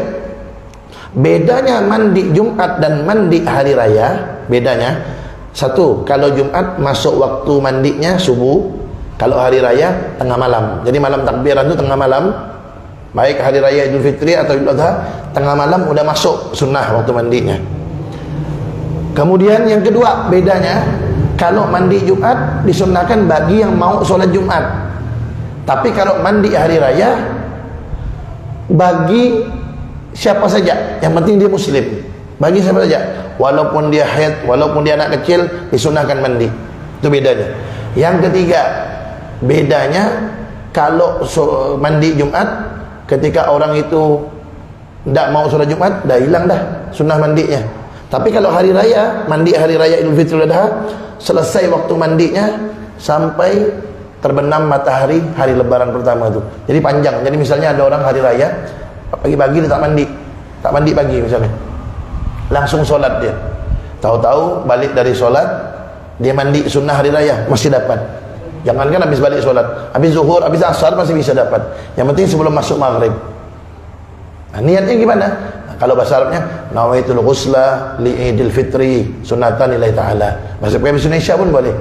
Speaker 5: bedanya mandi Jumat dan mandi hari raya, bedanya satu, kalau Jumat masuk waktu mandinya subuh, kalau hari raya tengah malam. Jadi malam takbiran itu tengah malam, baik hari raya Idul Fitri atau Idul Adha, tengah malam udah masuk sunnah waktu mandinya. Kemudian yang kedua bedanya, kalau mandi Jumat disunnahkan bagi yang mau sholat Jumat, tapi kalau mandi hari raya bagi siapa saja, yang penting dia muslim. Bagi siapa saja, walaupun dia haid, walaupun dia anak kecil, disunahkan mandi. Itu bedanya. Yang ketiga, bedanya kalau mandi Jumat, ketika orang itu tidak mau sholat Jumat, dah hilang dah sunnah mandinya. Tapi kalau hari raya, mandi hari raya Idul Fitri Adha, selesai waktu mandinya sampai terbenam matahari hari lebaran pertama itu. Jadi panjang. Jadi misalnya ada orang hari raya pagi-pagi dia tak mandi pagi misalnya, langsung sholat dia, tahu-tahu balik dari sholat dia mandi sunnah hari raya masih dapat. Jangankan habis balik sholat, habis zuhur, habis asar masih bisa dapat. Yang penting sebelum masuk maghrib. Nah, niatnya gimana? Nah, kalau bahasa Arabnya nawaitul ghusla li Idul Fitri sunnatan lillahi ta'ala. Bahasa Indonesia pun boleh.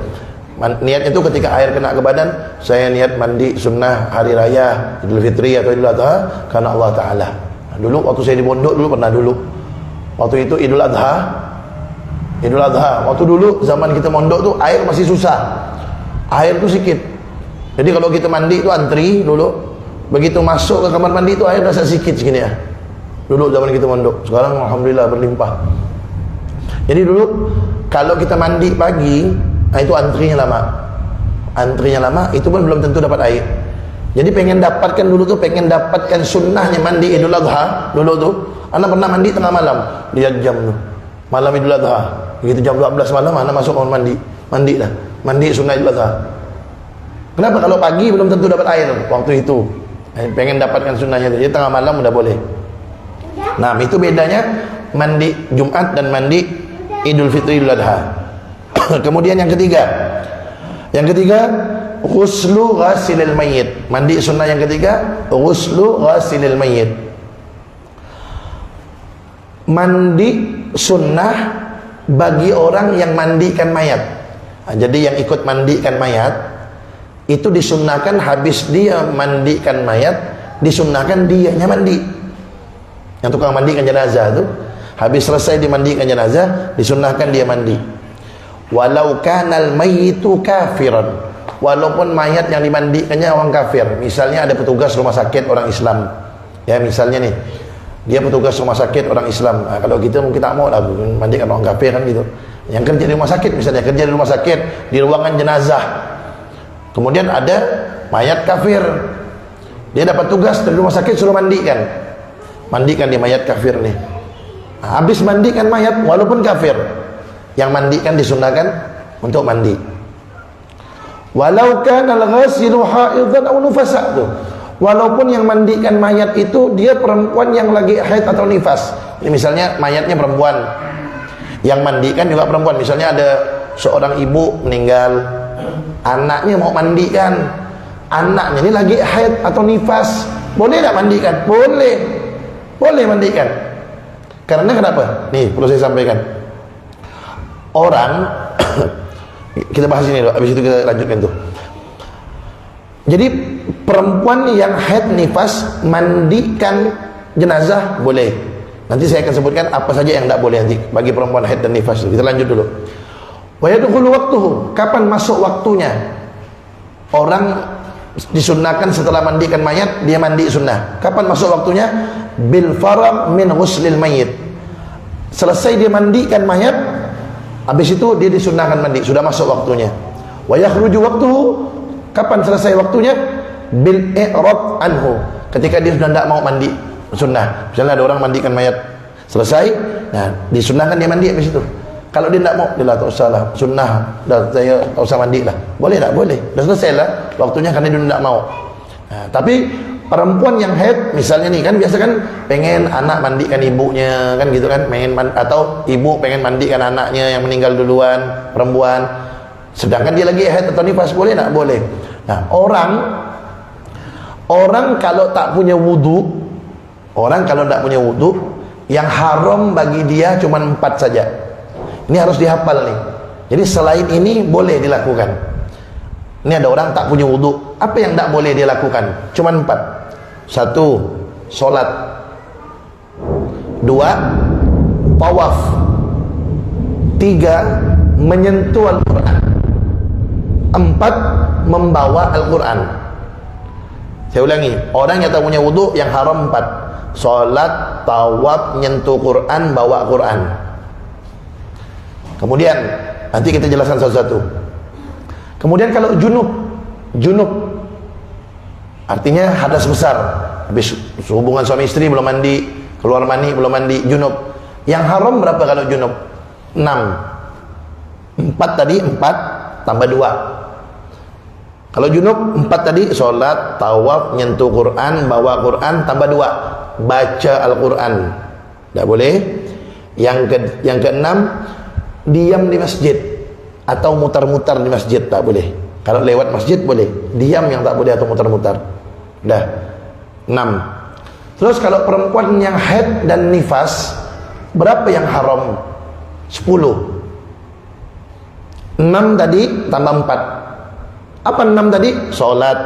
Speaker 5: Niat itu ketika air kena ke badan, saya niat mandi sunnah hari raya Idul Fitri atau Idul Adha karena Allah Ta'ala. Nah, dulu waktu saya di pondok dulu pernah dulu, waktu itu Idul Adha, waktu dulu zaman kita mondok tuh air masih susah, air tuh sedikit. Jadi kalau kita mandi itu antri dulu, begitu masuk ke kamar mandi itu air rasa sedikit segini ya. Dulu zaman kita mondok, sekarang alhamdulillah berlimpah. Jadi dulu kalau kita mandi pagi, nah itu antrinya lama, itu pun belum tentu dapat air. Jadi pengen dapatkan sunnahnya mandi Idul Adha dulu tuh, anak pernah mandi tengah malam, lihat jam tuh, malam Idul Adha, begitu jam 12 malam, anak masuk kamar mandi sunnah Idul Adha. Kenapa? Kalau pagi belum tentu dapat air waktu itu, pengen dapatkan sunnahnya itu, jadi tengah malam udah boleh. Nah itu bedanya mandi Jumat dan mandi Idul Fitri Idul Adha. Kemudian yang ketiga ghuslu ghasilil mayyit. Mandi sunnah yang ketiga ghuslu ghasilil mayyit. Mandi sunnah bagi orang yang mandikan mayat. Nah, jadi yang ikut mandikan mayat itu disunnahkan habis dia mandikan mayat, disunnahkan dianya mandi. Yang tukang mandikan jenazah itu habis selesai dimandikan jenazah, disunnahkan dia mandi. Walau kanal mayyitu kafiran, walaupun mayat yang dimandikannya orang kafir. Misalnya ada petugas rumah sakit orang Islam, ya misalnya nih, dia petugas rumah sakit orang Islam. Nah, kalau kita mungkin tak mau lah mandikan orang kafir kan gitu. Yang kerja di rumah sakit, misalnya kerja di rumah sakit di ruangan jenazah, kemudian ada mayat kafir, dia dapat tugas dari rumah sakit suruh mandikan di mayat kafir nih. Nah, habis mandikan mayat walaupun kafir, yang mandikan disunahkan untuk mandi. Walau kana al-ghasilu haidzan aw nufasa tuh. Walaupun yang mandikan mayat itu dia perempuan yang lagi haid atau nifas. Ini misalnya mayatnya perempuan, yang mandikan juga perempuan. Misalnya ada seorang ibu meninggal, anaknya mau mandikan, anaknya ini lagi haid atau nifas, boleh tak mandikan? Boleh mandikan. Karena kenapa? Nih perlu saya sampaikan. Orang kita bahas ini dulu, habis itu kita lanjutkan tuh. Jadi perempuan yang haid nifas mandikan jenazah boleh. Nanti saya akan sebutkan apa saja yang tidak boleh nanti bagi perempuan haid dan nifas. Kita lanjut dulu. Wa yadkhulu waqtuhu, kapan masuk waktunya? Orang disunnahkan setelah mandikan mayat dia mandi sunnah. Kapan masuk waktunya? Bil faragh min ghuslil mayyit. Selesai dia mandikan mayat, habis itu dia disunnahkan mandi, sudah masuk waktunya. Wa yakhruju waqtuhu, kapan selesai waktunya? Bil i'rad anhu, ketika dia sudah tidak mau mandi sunnah. Misalnya ada orang mandikan mayat selesai, nah disunnahkan dia mandi habis itu. Kalau dia tidak mau, dia lah tak usah lah, sunnah dah, saya tak usah mandi lah. Boleh tak? Boleh, dah selesai lah waktunya karena dia tidak mau. Nah, tapi perempuan yang haid misalnya nih kan biasa kan pengen anak mandikan ibunya kan gitu kan, pengen atau ibu pengen mandikan anaknya yang meninggal duluan, perempuan, sedangkan dia lagi haid atau nifas, boleh tak? Boleh. Nah, orang kalau tak punya wudu, orang kalau tak punya wudu, yang haram bagi dia cuma 4 saja. Ini harus dihafal nih. Jadi selain ini boleh dilakukan. Ini ada orang tak punya wudu, apa yang tak boleh dia lakukan? Cuma 4. 1, solat. 2, tawaf. 3, menyentuh Al-Quran. 4, membawa Al-Quran. Saya ulangi, orang yang tak punya wudu yang haram 4. Solat, tawaf, nyentuh Quran, bawa Quran. Kemudian nanti kita jelaskan satu-satu. Kemudian kalau junub artinya hadas besar, habis hubungan suami istri belum mandi, keluar mani belum mandi, junub. Yang haram berapa kalau junub? 6. 4 tadi, 4 tambah 2. Kalau junub 4 tadi, solat, tawaf, nyentuh Quran, bawa Quran, tambah 2, baca Al-Quran. Tak boleh. Yang keenam, diam di masjid atau mutar-mutar di masjid, tak boleh. Kalau lewat masjid boleh, diam yang tak boleh atau mutar-mutar. Dah 6. Terus kalau perempuan yang haid dan nifas, berapa yang haram? 10. 6 tadi tambah 4. Apa 6 tadi? Solat,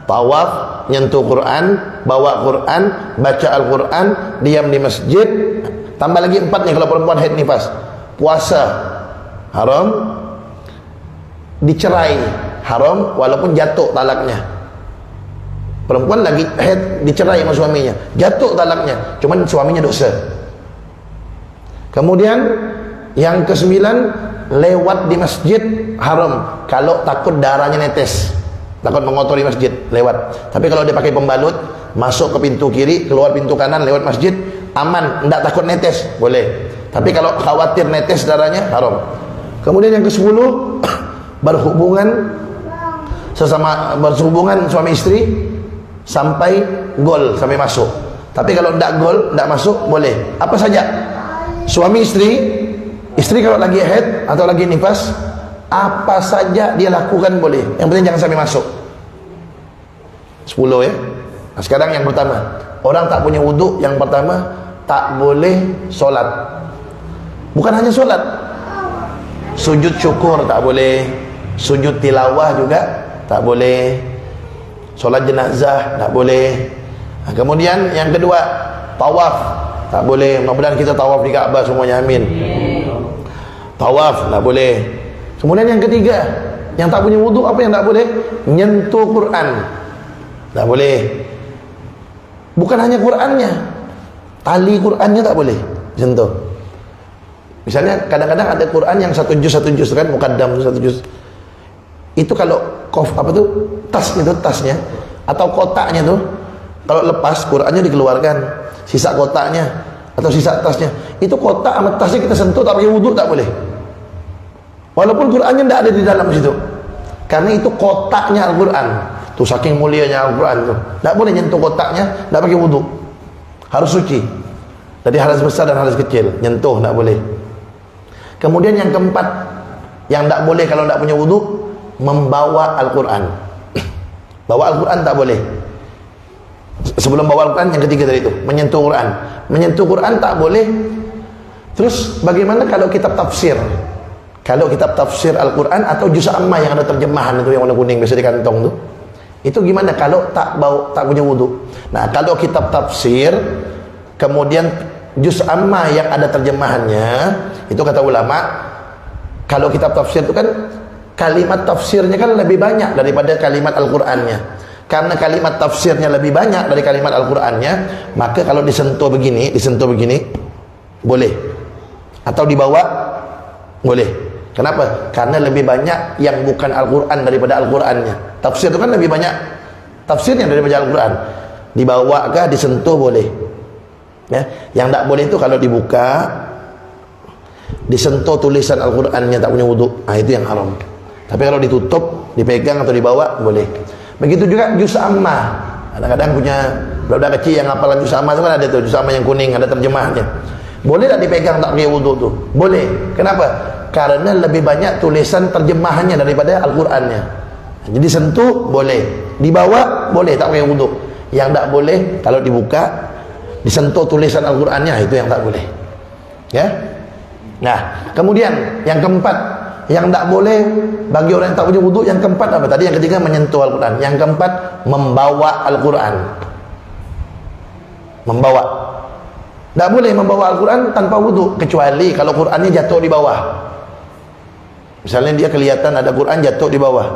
Speaker 5: tawaf, nyentuh Quran, bawa Quran, baca Al-Quran, diam di masjid, tambah lagi 4 nih kalau perempuan haid nifas. Puasa haram, dicerai haram walaupun jatuh talaknya. Perempuan lagi haid dicerai sama suaminya, jatuh talaknya, cuman suaminya dosa. Kemudian yang ke-9, lewat di masjid haram kalau takut darahnya netes, takut mengotori masjid, lewat. Tapi kalau dia pakai pembalut, masuk ke pintu kiri, keluar pintu kanan, lewat masjid, aman, tidak takut netes, boleh. Tapi kalau khawatir netes darahnya, haram. Kemudian yang ke-10, berhubungan suami istri sampai gol, sampai masuk. Tapi kalau tidak gol, tidak masuk, boleh. Apa saja? Suami istri kalau lagi haid atau lagi nifas, apa saja dia lakukan boleh. Yang penting jangan sampai masuk. 10 ya. Nah, sekarang yang pertama, orang tak punya wudu, yang pertama tak boleh solat. Bukan hanya solat, sujud syukur tak boleh, sujud tilawah juga tak boleh, solat jenazah tak boleh. Nah, kemudian yang kedua, tawaf tak boleh. Mudah-mudahan kita tawaf di Ka'bah semuanya, amin. Tawaf tak boleh. Kemudian yang ketiga, yang tak punya wudu, apa yang tak boleh? Nyentuh Quran tak boleh. Bukan hanya Qurannya, tali Qurannya tak boleh sentuh. Misalnya kadang-kadang ada Quran yang satu juz kan, mukaddam satu juz. Itu kalau tasnya atau kotaknya tuh, kalau lepas Qurannya dikeluarkan, sisa kotaknya atau sisa tasnya, itu kotak sama tasnya kita sentuh tak pakai wudu tak boleh. Walaupun Qurannya tidak ada di dalam situ, karena itu kotaknya Al-Quran. Tuh saking mulianya Al-Quran tuh, tak boleh nyentuh kotaknya, tak pakai wudu, harus suci dari hadas besar dan hadas kecil, nyentuh tak boleh. Kemudian yang keempat, Yang tak boleh kalau tak punya wudu, membawa Al-Quran. Bawa Al-Quran tak boleh. Sebelum bawa Al-Quran, yang ketiga tadi itu, menyentuh Quran. Menyentuh Quran tak boleh. Terus bagaimana kalau kitab tafsir? Kalau kitab tafsir Al-Quran atau juz amma yang ada terjemahan itu yang warna kuning biasa di kantong tu, itu gimana kalau tak punya wudu? Nah, kalau kitab tafsir kemudian juz amma yang ada terjemahannya, itu kata ulama, kalau kitab tafsir itu kan kalimat tafsirnya kan lebih banyak daripada kalimat Al-Qur'annya. Karena kalimat tafsirnya lebih banyak dari kalimat Al-Qur'annya, maka kalau disentuh begini boleh. Atau dibawa boleh. Kenapa? Karena lebih banyak yang bukan Al-Quran daripada Al-Qurannya. Tafsir itu kan lebih banyak tafsirnya daripada Al-Quran. Dibawa kah, disentuh boleh. Ya, yang tak boleh itu kalau dibuka, disentuh tulisan Al-Qurannya tak punya wudu. Nah, itu yang haram. Tapi kalau ditutup, dipegang atau dibawa boleh. Begitu juga juz amma. Kadang-kadang punya budak kecil yang hafalan juz amma itu kan ada tuh, juz amma yang kuning ada terjemahannya. Boleh tak dipegang tak pakai wudu tu? Boleh. Kenapa? Karena lebih banyak tulisan terjemahannya daripada Al-Qurannya. Jadi sentuh boleh, dibawa boleh tak pakai wudu. Yang tak boleh kalau dibuka, disentuh tulisan Al-Qurannya, itu yang tak boleh. Ya. Nah, kemudian yang keempat, yang tak boleh bagi orang yang tak punya wudu, yang keempat apa? Tadi yang ketiga menyentuh Al-Quran. Yang keempat membawa Al-Quran. Membawa. Tak boleh membawa Al-Quran tanpa wudu, kecuali kalau Qurannya jatuh di bawah. Misalnya dia kelihatan ada Quran jatuh di bawah,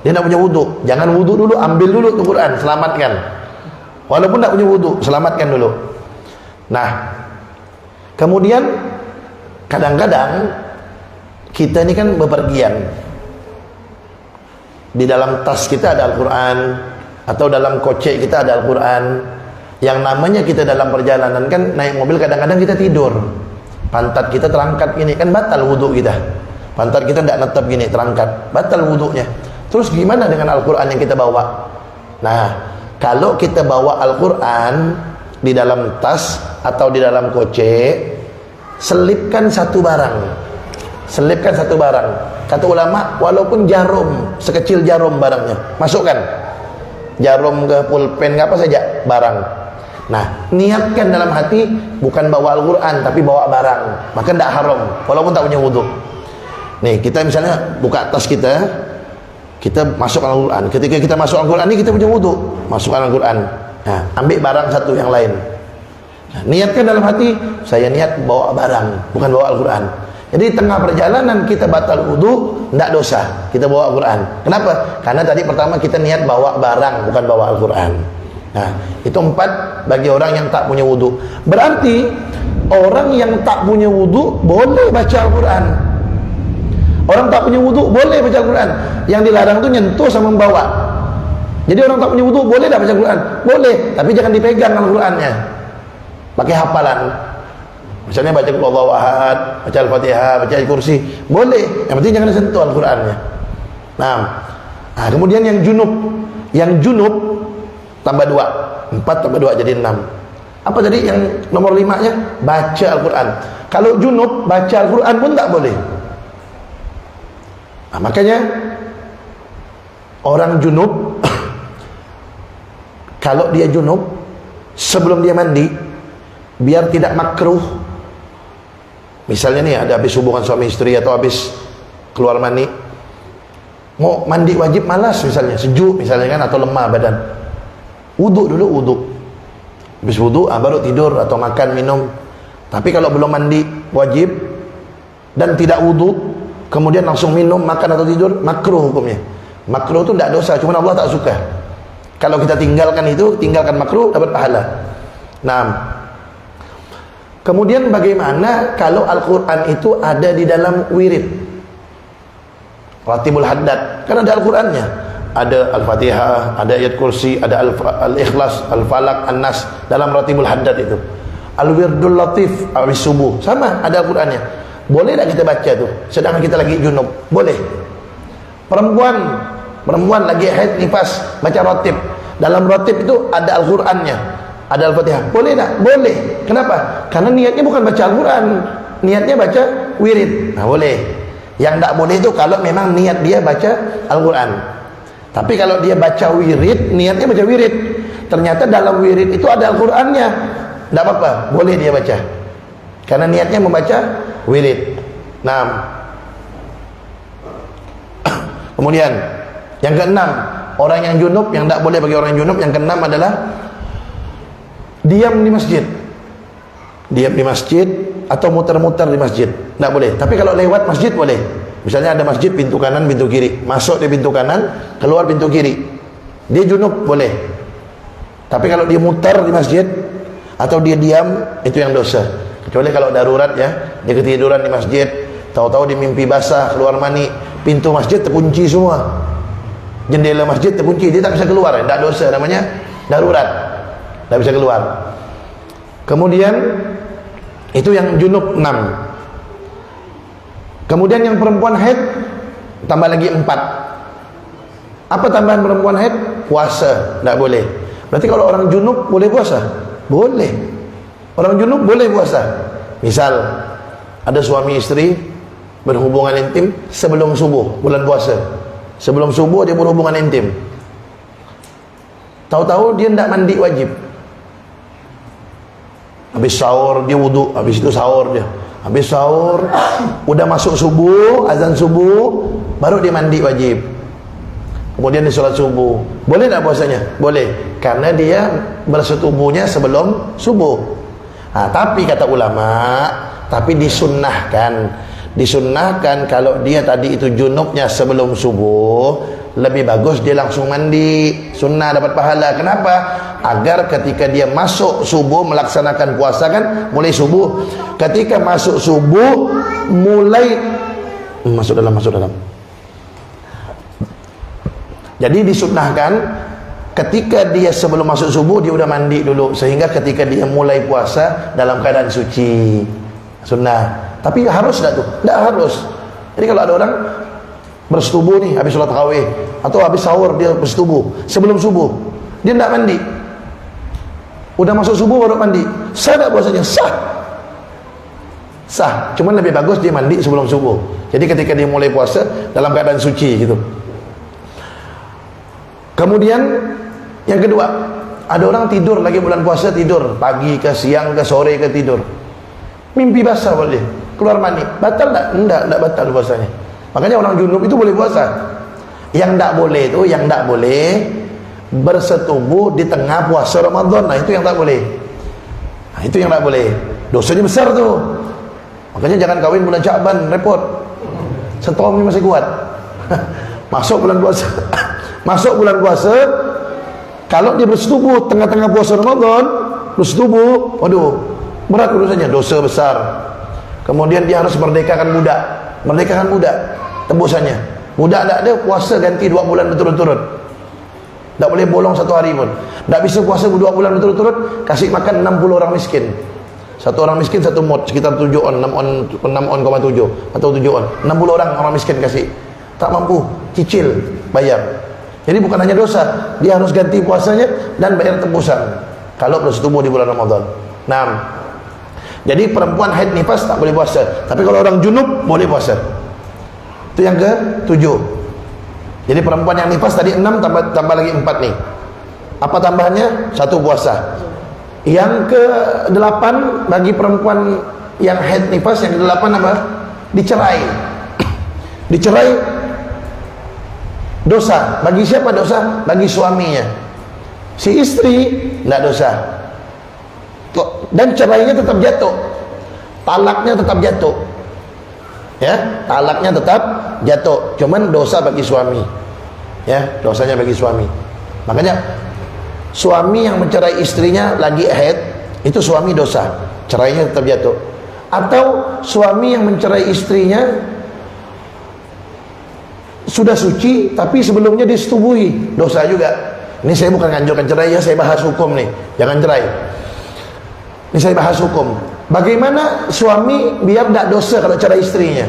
Speaker 5: dia tak punya wudu, jangan wudu dulu, ambil dulu tu Quran, selamatkan. Walaupun tak punya wudu, selamatkan dulu. Nah, kemudian kadang-kadang kita ni kan bepergian, di dalam tas kita ada Al-Quran, atau dalam kocek kita ada Al-Quran. Yang namanya kita dalam perjalanan kan naik mobil, kadang-kadang kita tidur, pantat kita terangkat gini, kan batal wudu kita. Pantat kita tidak netap gini, terangkat, batal wudunya. Terus gimana dengan Al-Quran yang kita bawa? Nah, kalau kita bawa Al-Quran di dalam tas atau di dalam kocek, selipkan satu barang. Selipkan satu barang. Kata ulama, walaupun jarum, sekecil jarum barangnya, masukkan. Jarum ke pulpen ke apa saja, barang. Nah, niatkan dalam hati bukan bawa Al-Quran tapi bawa barang, maka tidak haram walaupun tak punya wudu. Nih, kita misalnya buka tas kita masukkan Al-Quran. Ketika kita masuk Al-Quran ini kita punya wudu, masukkan Al-Quran. Nah, ambil barang satu yang lain. Nah, niatkan dalam hati, saya niat bawa barang, bukan bawa Al-Quran. Jadi tengah perjalanan kita batal wudu, tidak dosa, kita bawa Al-Quran. Kenapa? Karena tadi pertama kita niat bawa barang, bukan bawa Al-Quran. Nah, itu 4 bagi orang yang tak punya wudu. Berarti orang yang tak punya wudu boleh baca Al-Quran. Orang tak punya wudu boleh baca Al-Quran. Yang dilarang itu nyentuh sama membawa. Jadi orang tak punya wudu boleh tak baca Al-Quran? Boleh, tapi jangan dipegang Al-Qurannya. Pakai hafalan. Misalnya baca Allahu Ahad, baca Al-Fatihah, baca Al-Kursi, boleh. Yang penting jangan disentuh Al-Qurannya. Nah, kemudian yang junub tambah 2, 4 tambah 2 jadi 6. Apa tadi yang nomor 5-nya? Baca Al-Quran. Kalau junub baca Al-Quran pun tak boleh. Nah, makanya orang junub kalau dia junub sebelum dia mandi, biar tidak makruh, misalnya nih ada habis hubungan suami istri atau habis keluar mandi, mau mandi wajib malas misalnya, sejuk misalnya kan, atau lemah badan, wudu dulu, habis wudu baru tidur atau makan minum. Tapi kalau belum mandi wajib dan tidak wudu kemudian langsung minum, makan atau tidur, makruh hukumnya. Makruh itu tidak dosa, cuma Allah tak suka. Kalau kita tinggalkan itu, tinggalkan makruh, dapat pahala. Nah, kemudian bagaimana kalau Al-Quran itu ada di dalam wirid, Ratibul Haddad, kan ada Al-Qurannya, ada Al-Fatihah, ada ayat kursi, ada Al-Ikhlas, Al-Falaq, An-Nas, dalam Ratibul Haddad itu. Al-Wirdul Latif, habis subuh, sama ada Al-Qurannya. Boleh tak kita baca tu sedangkan kita lagi junub? Boleh. Perempuan lagi haid nifas baca ratib, dalam ratib itu ada Al-Qurannya, ada Al-Fatihah, boleh tak? Boleh. Kenapa? Karena niatnya bukan baca Al-Quran, niatnya baca wirid. Nah, boleh. Yang tidak boleh itu kalau memang niat dia baca Al-Quran. Tapi kalau dia baca wirid, niatnya baca wirid, ternyata dalam wirid itu ada Al-Qurannya, tidak apa-apa, boleh dia baca, karena niatnya membaca wirid. Nah, kemudian yang keenam, orang yang junub, yang tidak boleh bagi orang yang junub, yang keenam adalah diam di masjid. Diam di masjid atau muter-muter di masjid, tidak boleh. Tapi kalau lewat masjid boleh. Misalnya ada masjid pintu kanan, pintu kiri, masuk di pintu kanan, keluar pintu kiri, dia junub boleh. Tapi kalau dia muter di masjid atau dia diam, itu yang dosa. Kecuali kalau darurat ya, dia ketiduran di masjid, tahu-tahu dia mimpi basah, keluar mani, pintu masjid terkunci semua, jendela masjid terkunci, dia tak bisa keluar, tidak dosa, namanya darurat, tidak bisa keluar. Kemudian itu yang junub 6. Kemudian yang perempuan haid tambah lagi 4. Apa tambahan perempuan haid? Puasa, tidak boleh. Berarti kalau orang junub boleh puasa? Boleh. Orang junub boleh puasa. Misal ada suami istri berhubungan intim sebelum subuh, bulan puasa. Sebelum subuh dia berhubungan intim. Tahu-tahu dia tidak mandi wajib. Habis sahur dia wudu, habis itu sahur dia. Habis sahur, udah masuk subuh, azan subuh, baru dia mandi wajib. Kemudian dia sholat subuh. Boleh tak puasanya? Boleh, karena dia bersetubuhnya sebelum subuh. Tapi kata ulama, tapi disunnahkan kalau dia tadi itu junubnya sebelum subuh, lebih bagus dia langsung mandi, sunnah dapat pahala. Kenapa? Agar ketika dia masuk subuh melaksanakan puasa, kan mulai subuh, ketika masuk subuh mulai masuk dalam. Jadi disunnahkan ketika dia sebelum masuk subuh dia udah mandi dulu, sehingga ketika dia mulai puasa dalam keadaan suci. Sunnah. Tapi harus tak tuh? Tidak harus. Jadi kalau ada orang bersetubuh nih habis sholat tarawih atau habis sahur dia bersetubuh sebelum subuh, dia tidak mandi, udah masuk subuh baru mandi, sah tak puasanya? Sah, cuman lebih bagus dia mandi sebelum subuh. Jadi ketika dia mulai puasa dalam keadaan suci gitu. Kemudian yang kedua, ada orang tidur lagi bulan puasa, tidur pagi ke siang ke sore ke tidur, mimpi basah boleh, keluar mani, batal tak? Tidak batal puasanya. Makanya orang junub itu boleh puasa. Yang tak boleh itu, yang tak boleh bersetubuh di tengah puasa Ramadan. Nah itu yang tak boleh. Nah itu yang tak boleh. Dosanya besar tuh. Makanya jangan kawin bulan Sya'ban, repot. Setom ini masih kuat. Masuk bulan puasa. Masuk bulan puasa, kalau dia bersetubuh tengah-tengah puasa Ramadan, bersetubuh, waduh, berat urusannya, dosa besar. Kemudian dia harus merdekakan budak, tebusannya. Budak tak ada, puasa ganti 2 bulan berturut-turut. Tak boleh bolong 1 hari pun. Tak bisa puasa 2 bulan berturut-turut, kasih makan 60 orang miskin. 1 orang miskin 1 mud, sekitar 7 on, 6,7 atau 7 on. 60 orang miskin kasih. Tak mampu, cicil, bayar. Jadi bukan hanya dosa, dia harus ganti puasanya dan bayar tebusan kalau bersetubuh di bulan Ramadan. Nah, jadi perempuan haid nifas tak boleh puasa, tapi kalau orang junub boleh puasa. Itu yang ke-7. Jadi perempuan yang nifas tadi 6 tambah lagi 4 nih. Apa tambahannya? 1 puasa. Yang ke-8 bagi perempuan yang haid nifas, yang ke-8 apa? Dicerai. Dicerai dosa. Bagi siapa dosa? Bagi suaminya. Si istri tidak dosa. Dan cerainya tetap jatuh, talaknya tetap jatuh, ya, talaknya tetap jatuh, cuman dosa bagi suami, ya, dosanya bagi suami. Makanya suami yang mencerai istrinya lagi haid, itu suami dosa, cerainya tetap jatuh. Atau suami yang mencerai istrinya sudah suci tapi sebelumnya disetubuhi, dosa juga. Ini saya bukan nganjurkan cerai ya, saya bahas hukum nih, jangan cerai. Ini saya bahas hukum. Bagaimana suami biar tidak dosa kalau cerai istrinya?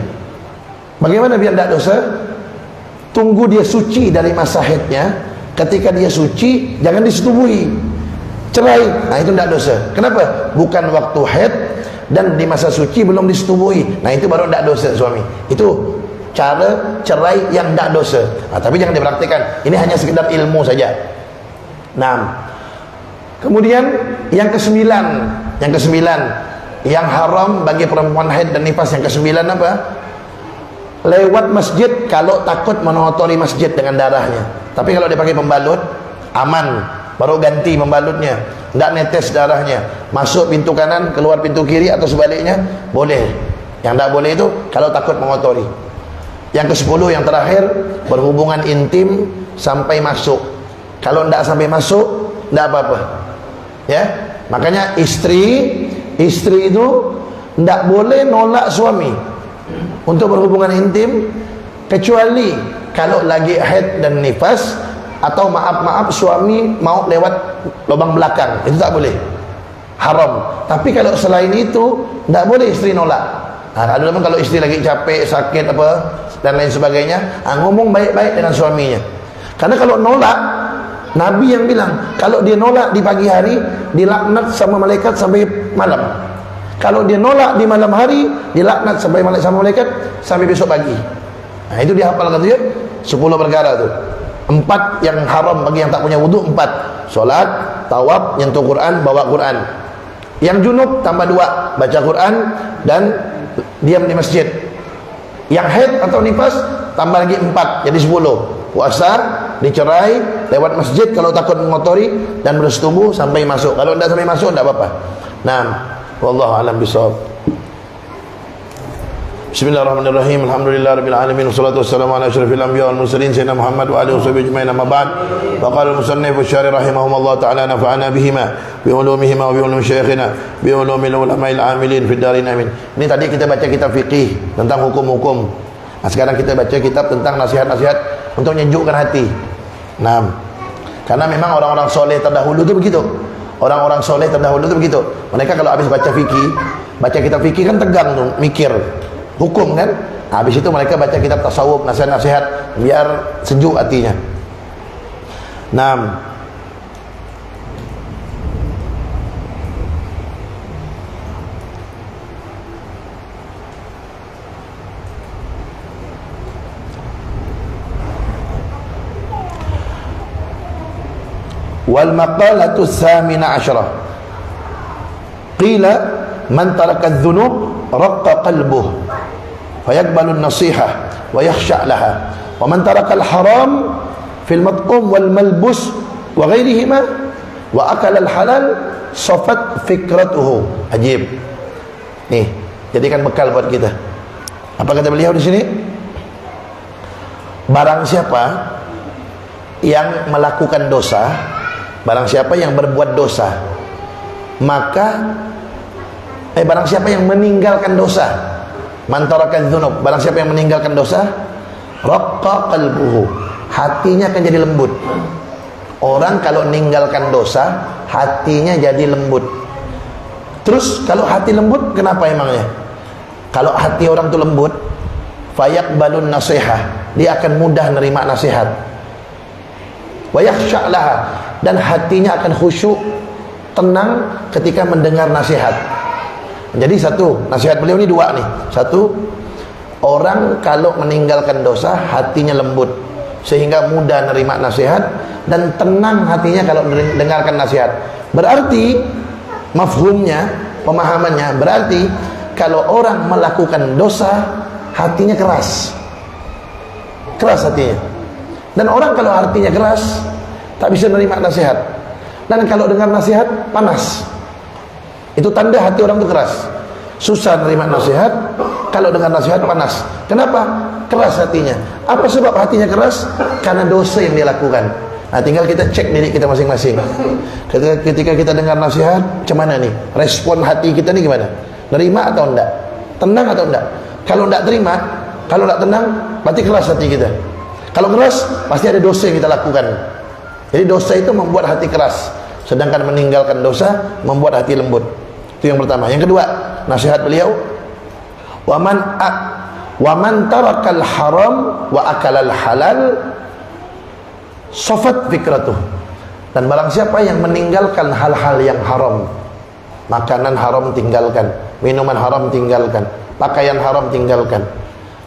Speaker 5: Bagaimana biar tidak dosa? Tunggu dia suci dari masa haidnya. Ketika dia suci, jangan disetubuhi, cerai. Nah itu tidak dosa. Kenapa? Bukan waktu haid dan di masa suci belum disetubuhi. Nah itu baru tidak dosa suami. Itu cara cerai yang tidak dosa. Tapi jangan dipraktikkan. Ini hanya sekedar ilmu saja. Nah, kemudian yang kesembilan, yang haram bagi perempuan haid dan nifas yang kesembilan apa? Lewat masjid kalau takut mengotori masjid dengan darahnya. Tapi kalau dia pakai pembalut, aman. Baru ganti pembalutnya, tidak netes darahnya. Masuk pintu kanan, keluar pintu kiri atau sebaliknya, boleh. Yang tidak boleh itu kalau takut mengotori. Yang ke-10 yang terakhir, berhubungan intim sampai masuk. Kalau tidak sampai masuk, tidak apa-apa. Ya, makanya istri itu tidak boleh nolak suami untuk berhubungan intim, kecuali kalau lagi haid dan nifas, atau maaf suami mau lewat lubang belakang, itu tak boleh, haram. Tapi kalau selain itu tidak boleh istri nolak. Kalau istri lagi capek, sakit apa dan lain sebagainya, ngomong baik-baik dengan suaminya. Karena kalau nolak, Nabi yang bilang kalau dia nolak di pagi hari, dilaknat sama malaikat sampai malam. Kalau dia nolak di malam hari, dilaknat sama malaikat sampai besok pagi. Itu dihafal katanya 10 perkara tu. 4 yang haram bagi yang tak punya wudu, 4. Solat, tawaf, nyentuh Quran, bawa Quran. Yang junub tambah 2, baca Quran dan diam di masjid. Yang haid atau nifas tambah lagi 4, jadi 10. Puasa, dicerai, lewat masjid kalau takut mengotori, dan bersetubuh sampai masuk. Kalau tidak sampai masuk, tidak apa-apa. Nah, wallahu a'lam bishawab. Bismillahirrahmanirrahim. Alhamdulillahirabbil alamin wassalatu wassalamu ala asyrafil anbiya wal mursalin sayyidina Muhammad wa alihi washabihi ajmain, amma ba'd. Wa qala al-musannif asy-syarih rahimahumullah ta'ala nafa'ana bihima bi ulumihima wa bi ulumi syayikhina bi ulumil ulama'il amilin fid darin amin. Ini tadi kita baca kitab fikih tentang hukum-hukum. Nah, sekarang kita baca kitab tentang nasihat-nasihat untuk menyejukkan hati. Nah, karena memang orang-orang soleh terdahulu itu begitu. Orang-orang soleh terdahulu itu begitu. Mereka kalau habis baca fikih, baca kitab fikih kan tegang tuh, mikir hukum kan. Habis itu mereka baca kitab tasawuf, nasihat-nasihat biar sejuk hatinya. Nah, wal maqalatu tsamina asyarah qila man taraka adh-dhunub raqqa qalbuhu fayaqbalu an-nasihah wa yakhsha' laha wa man taraka al-haram fil mat'um wal malbus wa ghairihima wa akala al-halal safat fikratuhu. Ajib. Nih, jadikan bekal buat kita. Apa kata beliau di sini? Barang siapa yang melakukan dosa, barang siapa yang berbuat dosa, maka barang siapa yang meninggalkan dosa, man taraka dzunub, barang siapa yang meninggalkan dosa, raqqa qalbuhu, hatinya akan jadi lembut. Orang kalau meninggalkan dosa, hatinya jadi lembut. Terus kalau hati lembut, kenapa emangnya? Kalau hati orang itu lembut, fayaqbalun nasihah, dia akan mudah nerima nasihat. Wa yakhsha' laha, dan hatinya akan khusyuk, tenang ketika mendengar nasihat. Jadi satu, nasihat beliau ini 2 nih. Satu, orang kalau meninggalkan dosa, hatinya lembut sehingga mudah nerima nasihat, dan tenang hatinya kalau mendengarkan nasihat. Berarti mafhumnya, pemahamannya, berarti kalau orang melakukan dosa, hatinya keras hatinya. Dan orang kalau hatinya keras, tak bisa menerima nasihat. Dan kalau dengar nasihat, panas. Itu tanda hati orang itu keras. Susah menerima nasihat, kalau dengar nasihat panas. Kenapa? Keras hatinya. Apa sebab hatinya keras? Karena dosa yang dia lakukan. Nah, tinggal kita cek diri kita masing-masing. Ketika kita dengar nasihat, macam mana nih? Respon hati kita nih gimana? Nerima atau enggak? Tenang atau enggak? Kalau enggak terima, kalau enggak tenang, berarti keras hati kita. Kalau keras, pasti ada dosa yang kita lakukan. Jadi dosa itu membuat hati keras, sedangkan meninggalkan dosa membuat hati lembut. Itu yang pertama. Yang kedua, nasihat beliau, wa man tarakal haram wa akalal halal safat fikratuh. Dan barang siapa yang meninggalkan hal-hal yang haram, makanan haram tinggalkan, minuman haram tinggalkan, pakaian haram tinggalkan,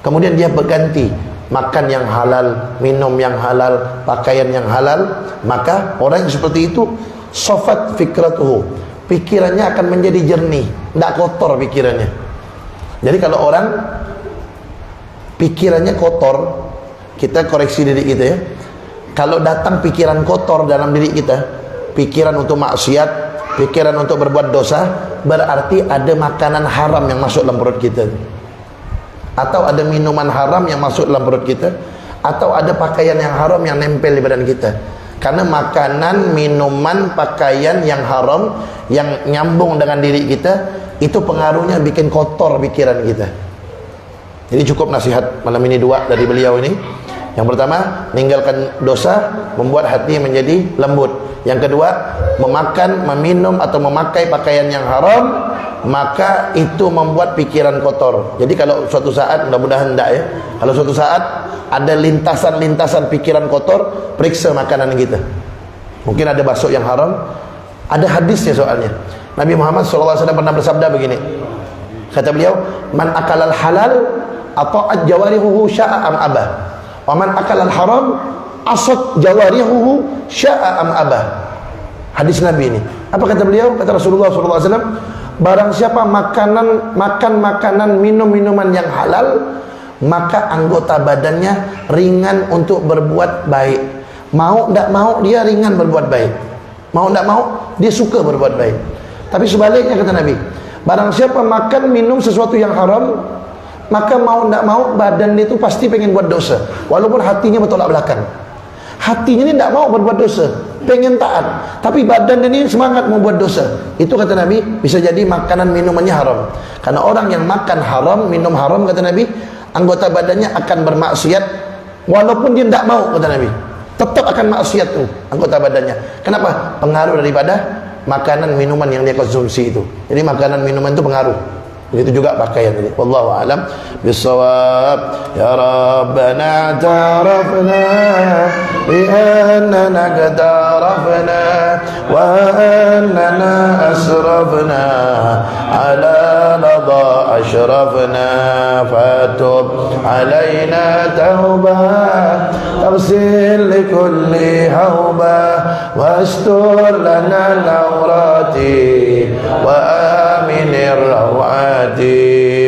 Speaker 5: kemudian dia berganti makan yang halal, minum yang halal, pakaian yang halal, maka orang yang seperti itu sofat fikratuhu, pikirannya akan menjadi jernih, tidak kotor pikirannya. Jadi kalau orang pikirannya kotor, kita koreksi diri kita ya. Kalau datang pikiran kotor dalam diri kita, pikiran untuk maksiat, pikiran untuk berbuat dosa, berarti ada makanan haram yang masuk dalam perut kita, atau ada minuman haram yang masuk dalam perut kita, atau ada pakaian yang haram yang nempel di badan kita. Karena makanan, minuman, pakaian yang haram yang nyambung dengan diri kita, itu pengaruhnya bikin kotor pikiran kita. Jadi cukup nasihat malam ini dua dari beliau ini. Yang pertama, meninggalkan dosa membuat hati menjadi lembut. Yang kedua, memakan, meminum atau memakai pakaian yang haram, maka itu membuat pikiran kotor. Jadi kalau suatu saat, mudah-mudahan tidak ya, kalau suatu saat ada lintasan-lintasan pikiran kotor, periksa makanan kita. Mungkin ada bakso yang haram, ada hadisnya soalnya. Nabi Muhammad SAW pernah bersabda begini, kata beliau, man akalal halal ata'at jawarihuhu sya'am abah, wa man akalal haram asad jawarihuhu sya'am abah. Hadis Nabi ini. Apa kata beliau? Kata Rasulullah SAW, barang siapa makan makanan, minum minuman yang halal, maka anggota badannya ringan untuk berbuat baik. Mau tidak mau dia ringan berbuat baik, mau tidak mau dia suka berbuat baik. Tapi sebaliknya kata Nabi, barang siapa makan minum sesuatu yang haram, maka mau tidak mau badan dia itu pasti pengen buat dosa, walaupun hatinya bertolak belakang. Hatinya ini tidak mau berbuat dosa, pengen taat, tapi badan ini semangat mau buat dosa. Itu kata Nabi, bisa jadi makanan minumannya haram. Karena orang yang makan haram, minum haram, kata Nabi, anggota badannya akan bermaksiat, walaupun dia tidak mau, kata Nabi, tetap akan maksiat tuh anggota badannya. Kenapa? Pengaruh daripada makanan minuman yang dia konsumsi itu. Jadi makanan minuman itu pengaruh. Begitu juga pakaian ini. Wallahu a'lam bissawab. Ya Rabbana ta'arafna bi annana qad arafna wa annana asrafna ala ladha ashrafna fatub alaina tauba taghsil likulli hauba wastur lana al-awrati wa aminir rawati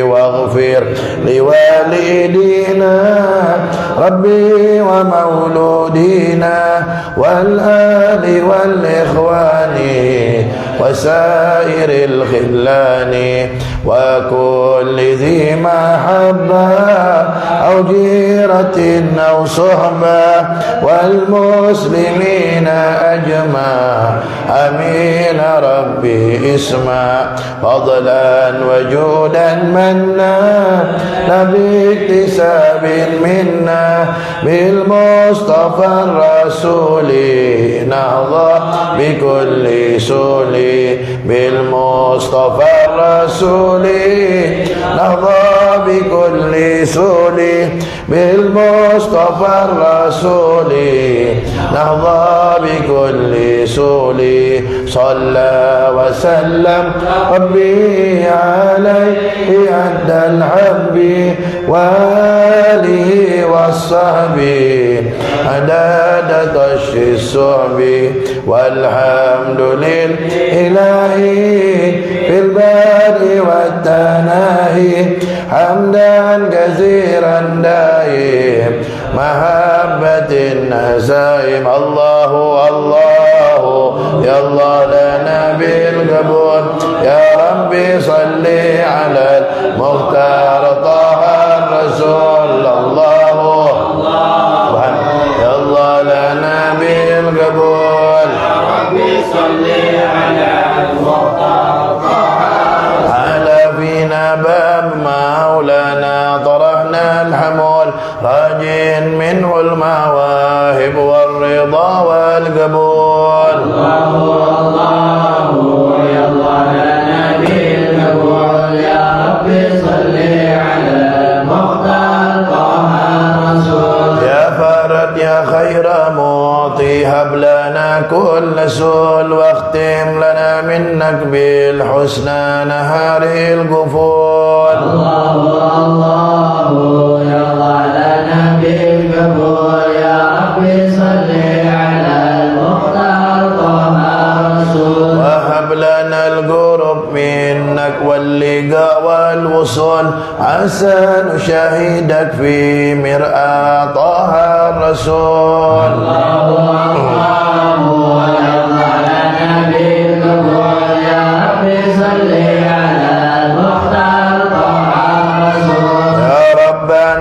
Speaker 5: واغفر لوالدينا ربي ومولودينا والآل والإخوان وسائر الخلان وكل ذي محبة أو جيرة أو صحبة والمسلمين أجمع أمين ربي اسمع فضلا وجودا منا باكتساب منا بالمصطفى الرسول نهضى بكل سول بالمصطفى الرسول نهضى بكل سول بالمصطفى الرسول نهضى بكل سول صلى وسلم ربي عليه عد الحب وآله والصحب عدد طش الصعب والحمد لله في البر والتناهي حمدا كثيرا دائم محبة النسائم الله الله يا الله لنا بالقبول يا ربي صل على المختار طه الرسول الله يا الله لنا بالقبول يا ربي صل على المختار طه على فينا باب مولانا طرحنا الحمول راجين منه المواهب والرضا والقبول الله يا الله لنا بالقبول يا ربي صل على المختار طه الرسول يا فرد يا خير معطي هب لنا كل سول واختم لنا منك بالحسنى نهار القفول الله يا حسن شهدك في مرآة طه الرسول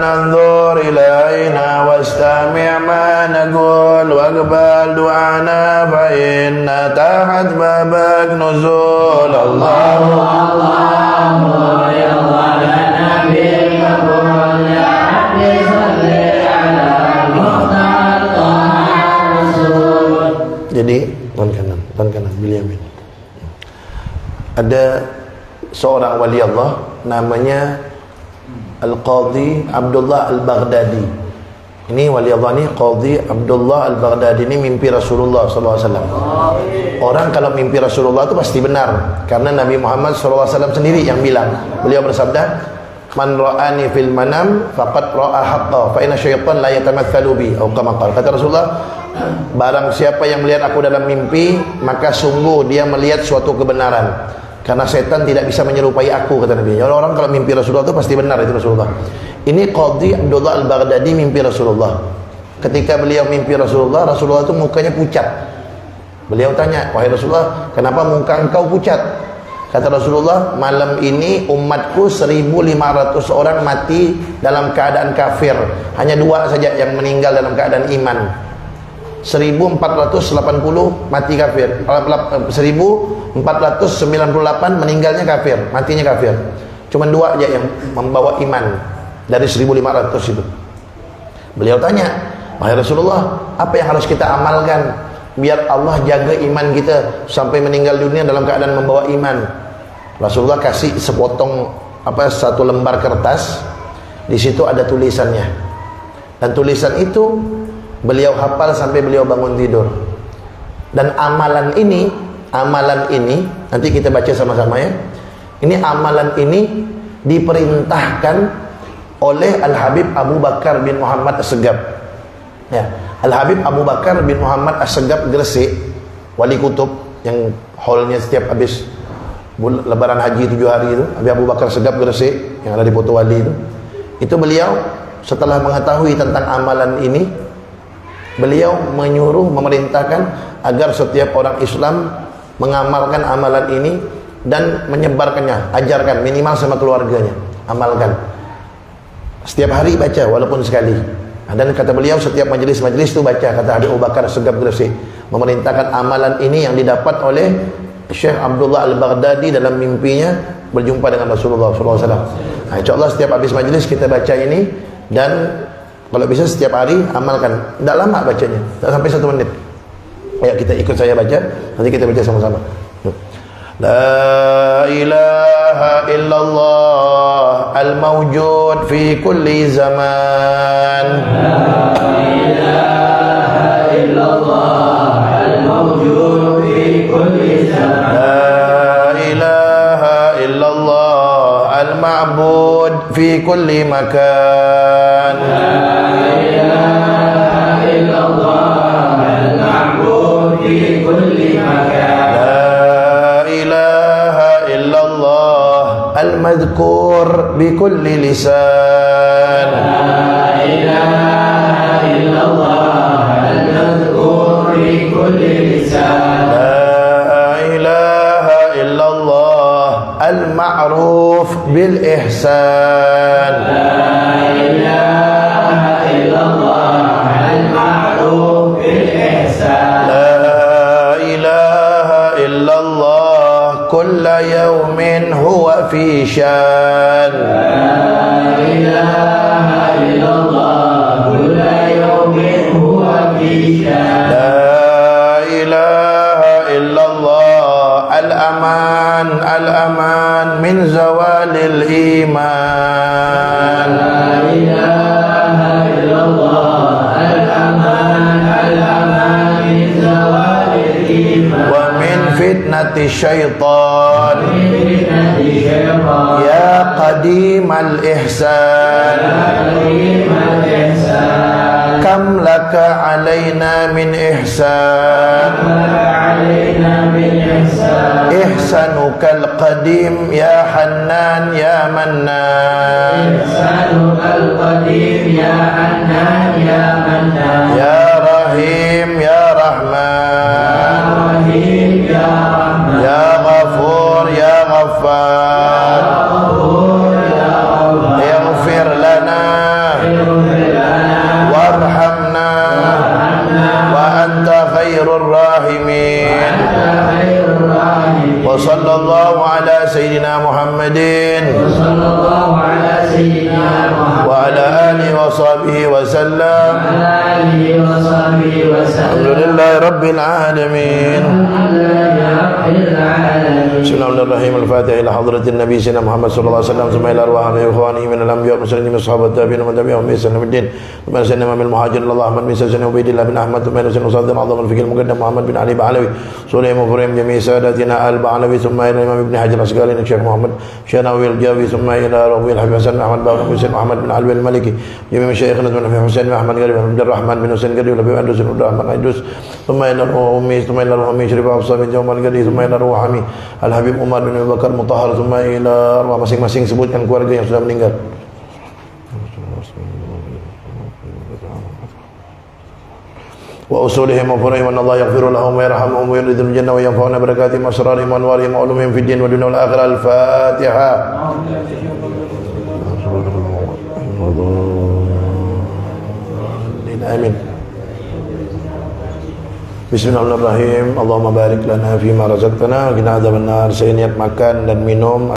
Speaker 5: انظر إلينا واستمع ما نقول واقبل دعانا فإن تحت بابك نزول الله يا الله لنا بالقبول يا رب صل على المختار طه الرسول. Jadi tangan kanan Bilyamin. Ada seorang wali Allah namanya Al-Qadhi Abdullah Al-Baghdadi. Ini wali Allah ni, Qadhi Abdullah Al-Baghdadi ni mimpi Rasulullah SAW. Orang kalau mimpi Rasulullah itu pasti benar, karena Nabi Muhammad SAW sendiri yang bilang. Beliau bersabda, "Man ra'ani fil manam faqad ra'a haqqa, fa inna syaitan la yatamatsalu bi." Atau kama qala. Kata Rasulullah, barang siapa yang melihat aku dalam mimpi, maka sungguh dia melihat suatu kebenaran. Karena setan tidak bisa menyerupai aku, kata Nabi. Orang kalau mimpi Rasulullah itu pasti benar, itu Rasulullah. Ini Qadhi Abdullah Al-Baghdadi mimpi Rasulullah. Ketika beliau mimpi Rasulullah, Rasulullah itu mukanya pucat. Beliau tanya, "Wahai Rasulullah, kenapa muka engkau pucat?" Kata Rasulullah, "Malam ini umatku 1.500 orang mati dalam keadaan kafir. Hanya 2 saja yang meninggal dalam keadaan iman. 1.480 mati kafir, 1.498 meninggalnya kafir, matinya kafir. Cuma 2 aja yang membawa iman dari 1.500 itu." Beliau tanya, "Wahai Rasulullah, apa yang harus kita amalkan biar Allah jaga iman kita sampai meninggal dunia dalam keadaan membawa iman?" Rasulullah kasih satu lembar kertas. Di situ ada tulisannya. Dan tulisan itu beliau hafal sampai beliau bangun tidur. Dan amalan ini nanti kita baca sama-sama ya. Ini amalan ini diperintahkan oleh Al-Habib Abu Bakar bin Muhammad As-Segaf. Ya, Al-Habib Abu Bakar bin Muhammad As-Segaf Gresik, wali kutub yang hallnya setiap habis lebaran haji 7 hari itu, Habib Abu Bakar As-Segaf Gresik yang ada di Poto Wali itu beliau setelah mengetahui tentang amalan ini, beliau memerintahkan agar setiap orang Islam mengamalkan amalan ini dan menyebarkannya, ajarkan minimal sama keluarganya, amalkan. Setiap hari baca walaupun sekali. Dan kata beliau setiap majlis-majlis itu baca, kata Habib Abu Bakar As-Segaf Gresik, memerintahkan amalan ini yang didapat oleh Syekh Abdullah Al-Baghdadi dalam mimpinya berjumpa dengan Rasulullah SAW. Nah, insyaAllah setiap habis majlis kita baca ini, dan kalau bisa setiap hari amalkan. Tidak lama bacanya, tak sampai 1 menit. Ayo kita ikut saya baca, nanti kita baca sama-sama. La ilaha illallah al-mawjud fi kulli zaman. La ilaha illallah al-mawjud fi kulli zaman. La ilaha illallah al-ma'bud fi kulli makan. المذكور بكل لسان. لا إله إلا الله المذكور بكل لسان. لا إله إلا الله المعروف بالإحسان. لا إله إلا الله المعروف بالإحسان. لا إله إلا الله كل يوم هو في شان. لا إله إلا الله كل يوم هو في شان. لا إله إلا الله الأمان الأمان من زوال الإيمان. لا إله إلا الله الأمان الأمان من زوال الإيمان. ومن فتنة الشيطان يا قديم الإحسان كم هل لك علينا من إحسان إحسانك القديم يا حنان يا منان يا رحيم يا رحمن يا غفور يا غفار اغفر لنا وارحمنا وأنت خير الراحمين وصلى الله على سيدنا محمد وعلى آله وصحبه وسلم الحمد لله رب العالمين بسم الله الرحمن الرحيم الفاتحة إلى حضرة النبي سيدنا محمد صلى الله عليه وسلم ثم إلى أرواح إخوانه من الأنبياء والمرسلين من الصحابة التابعين ومن تبعهم بإحسان إلى يوم الدين ثم سيدنا إمام المهاجرين الله أحمد بن سيدنا عبيد الله بن أحمد ثم سيدنا أستاذ العظيم الفقيه المقدم محمد بن علي بعلوي سليم وفريم جميع ساداتنا آل بعلوي ثم إلى الإمام ابن حجر العسقلاني الشيخ محمد شناوي الجاوي ثم إلى روي الحبيب حسن بن أحمد باقر حسين محمد بن علوي الملكي جميع مشايخنا من حسين بن أحمد قريب عبد الرحمن بن حسين قريب الحبيب أندوس بن عبد الرحمن أندوس ثم إلى أمي ثم إلى أمي شريف حفصة بن جومان قريب ثم إلى روحامي الحبيب عمر بن أبي بكر مطهر ثم إلى arwah masing-masing sebutkan keluarga yang sudah meninggal. Wa usulihim wa furihim an Allah yaghfiru lahum wa yarhamhum wa yuridul jannah wa yanfa'una barakatihim wa asrarihim wa anwarihim wa ulumihim fid din wa dunya wal akhirah. Al-Fatihah. Amin. Bismillahirrahmanirrahim. Allahumma barik lana fima razaqtana wa qina adzabannar. Saya niat makan dan minum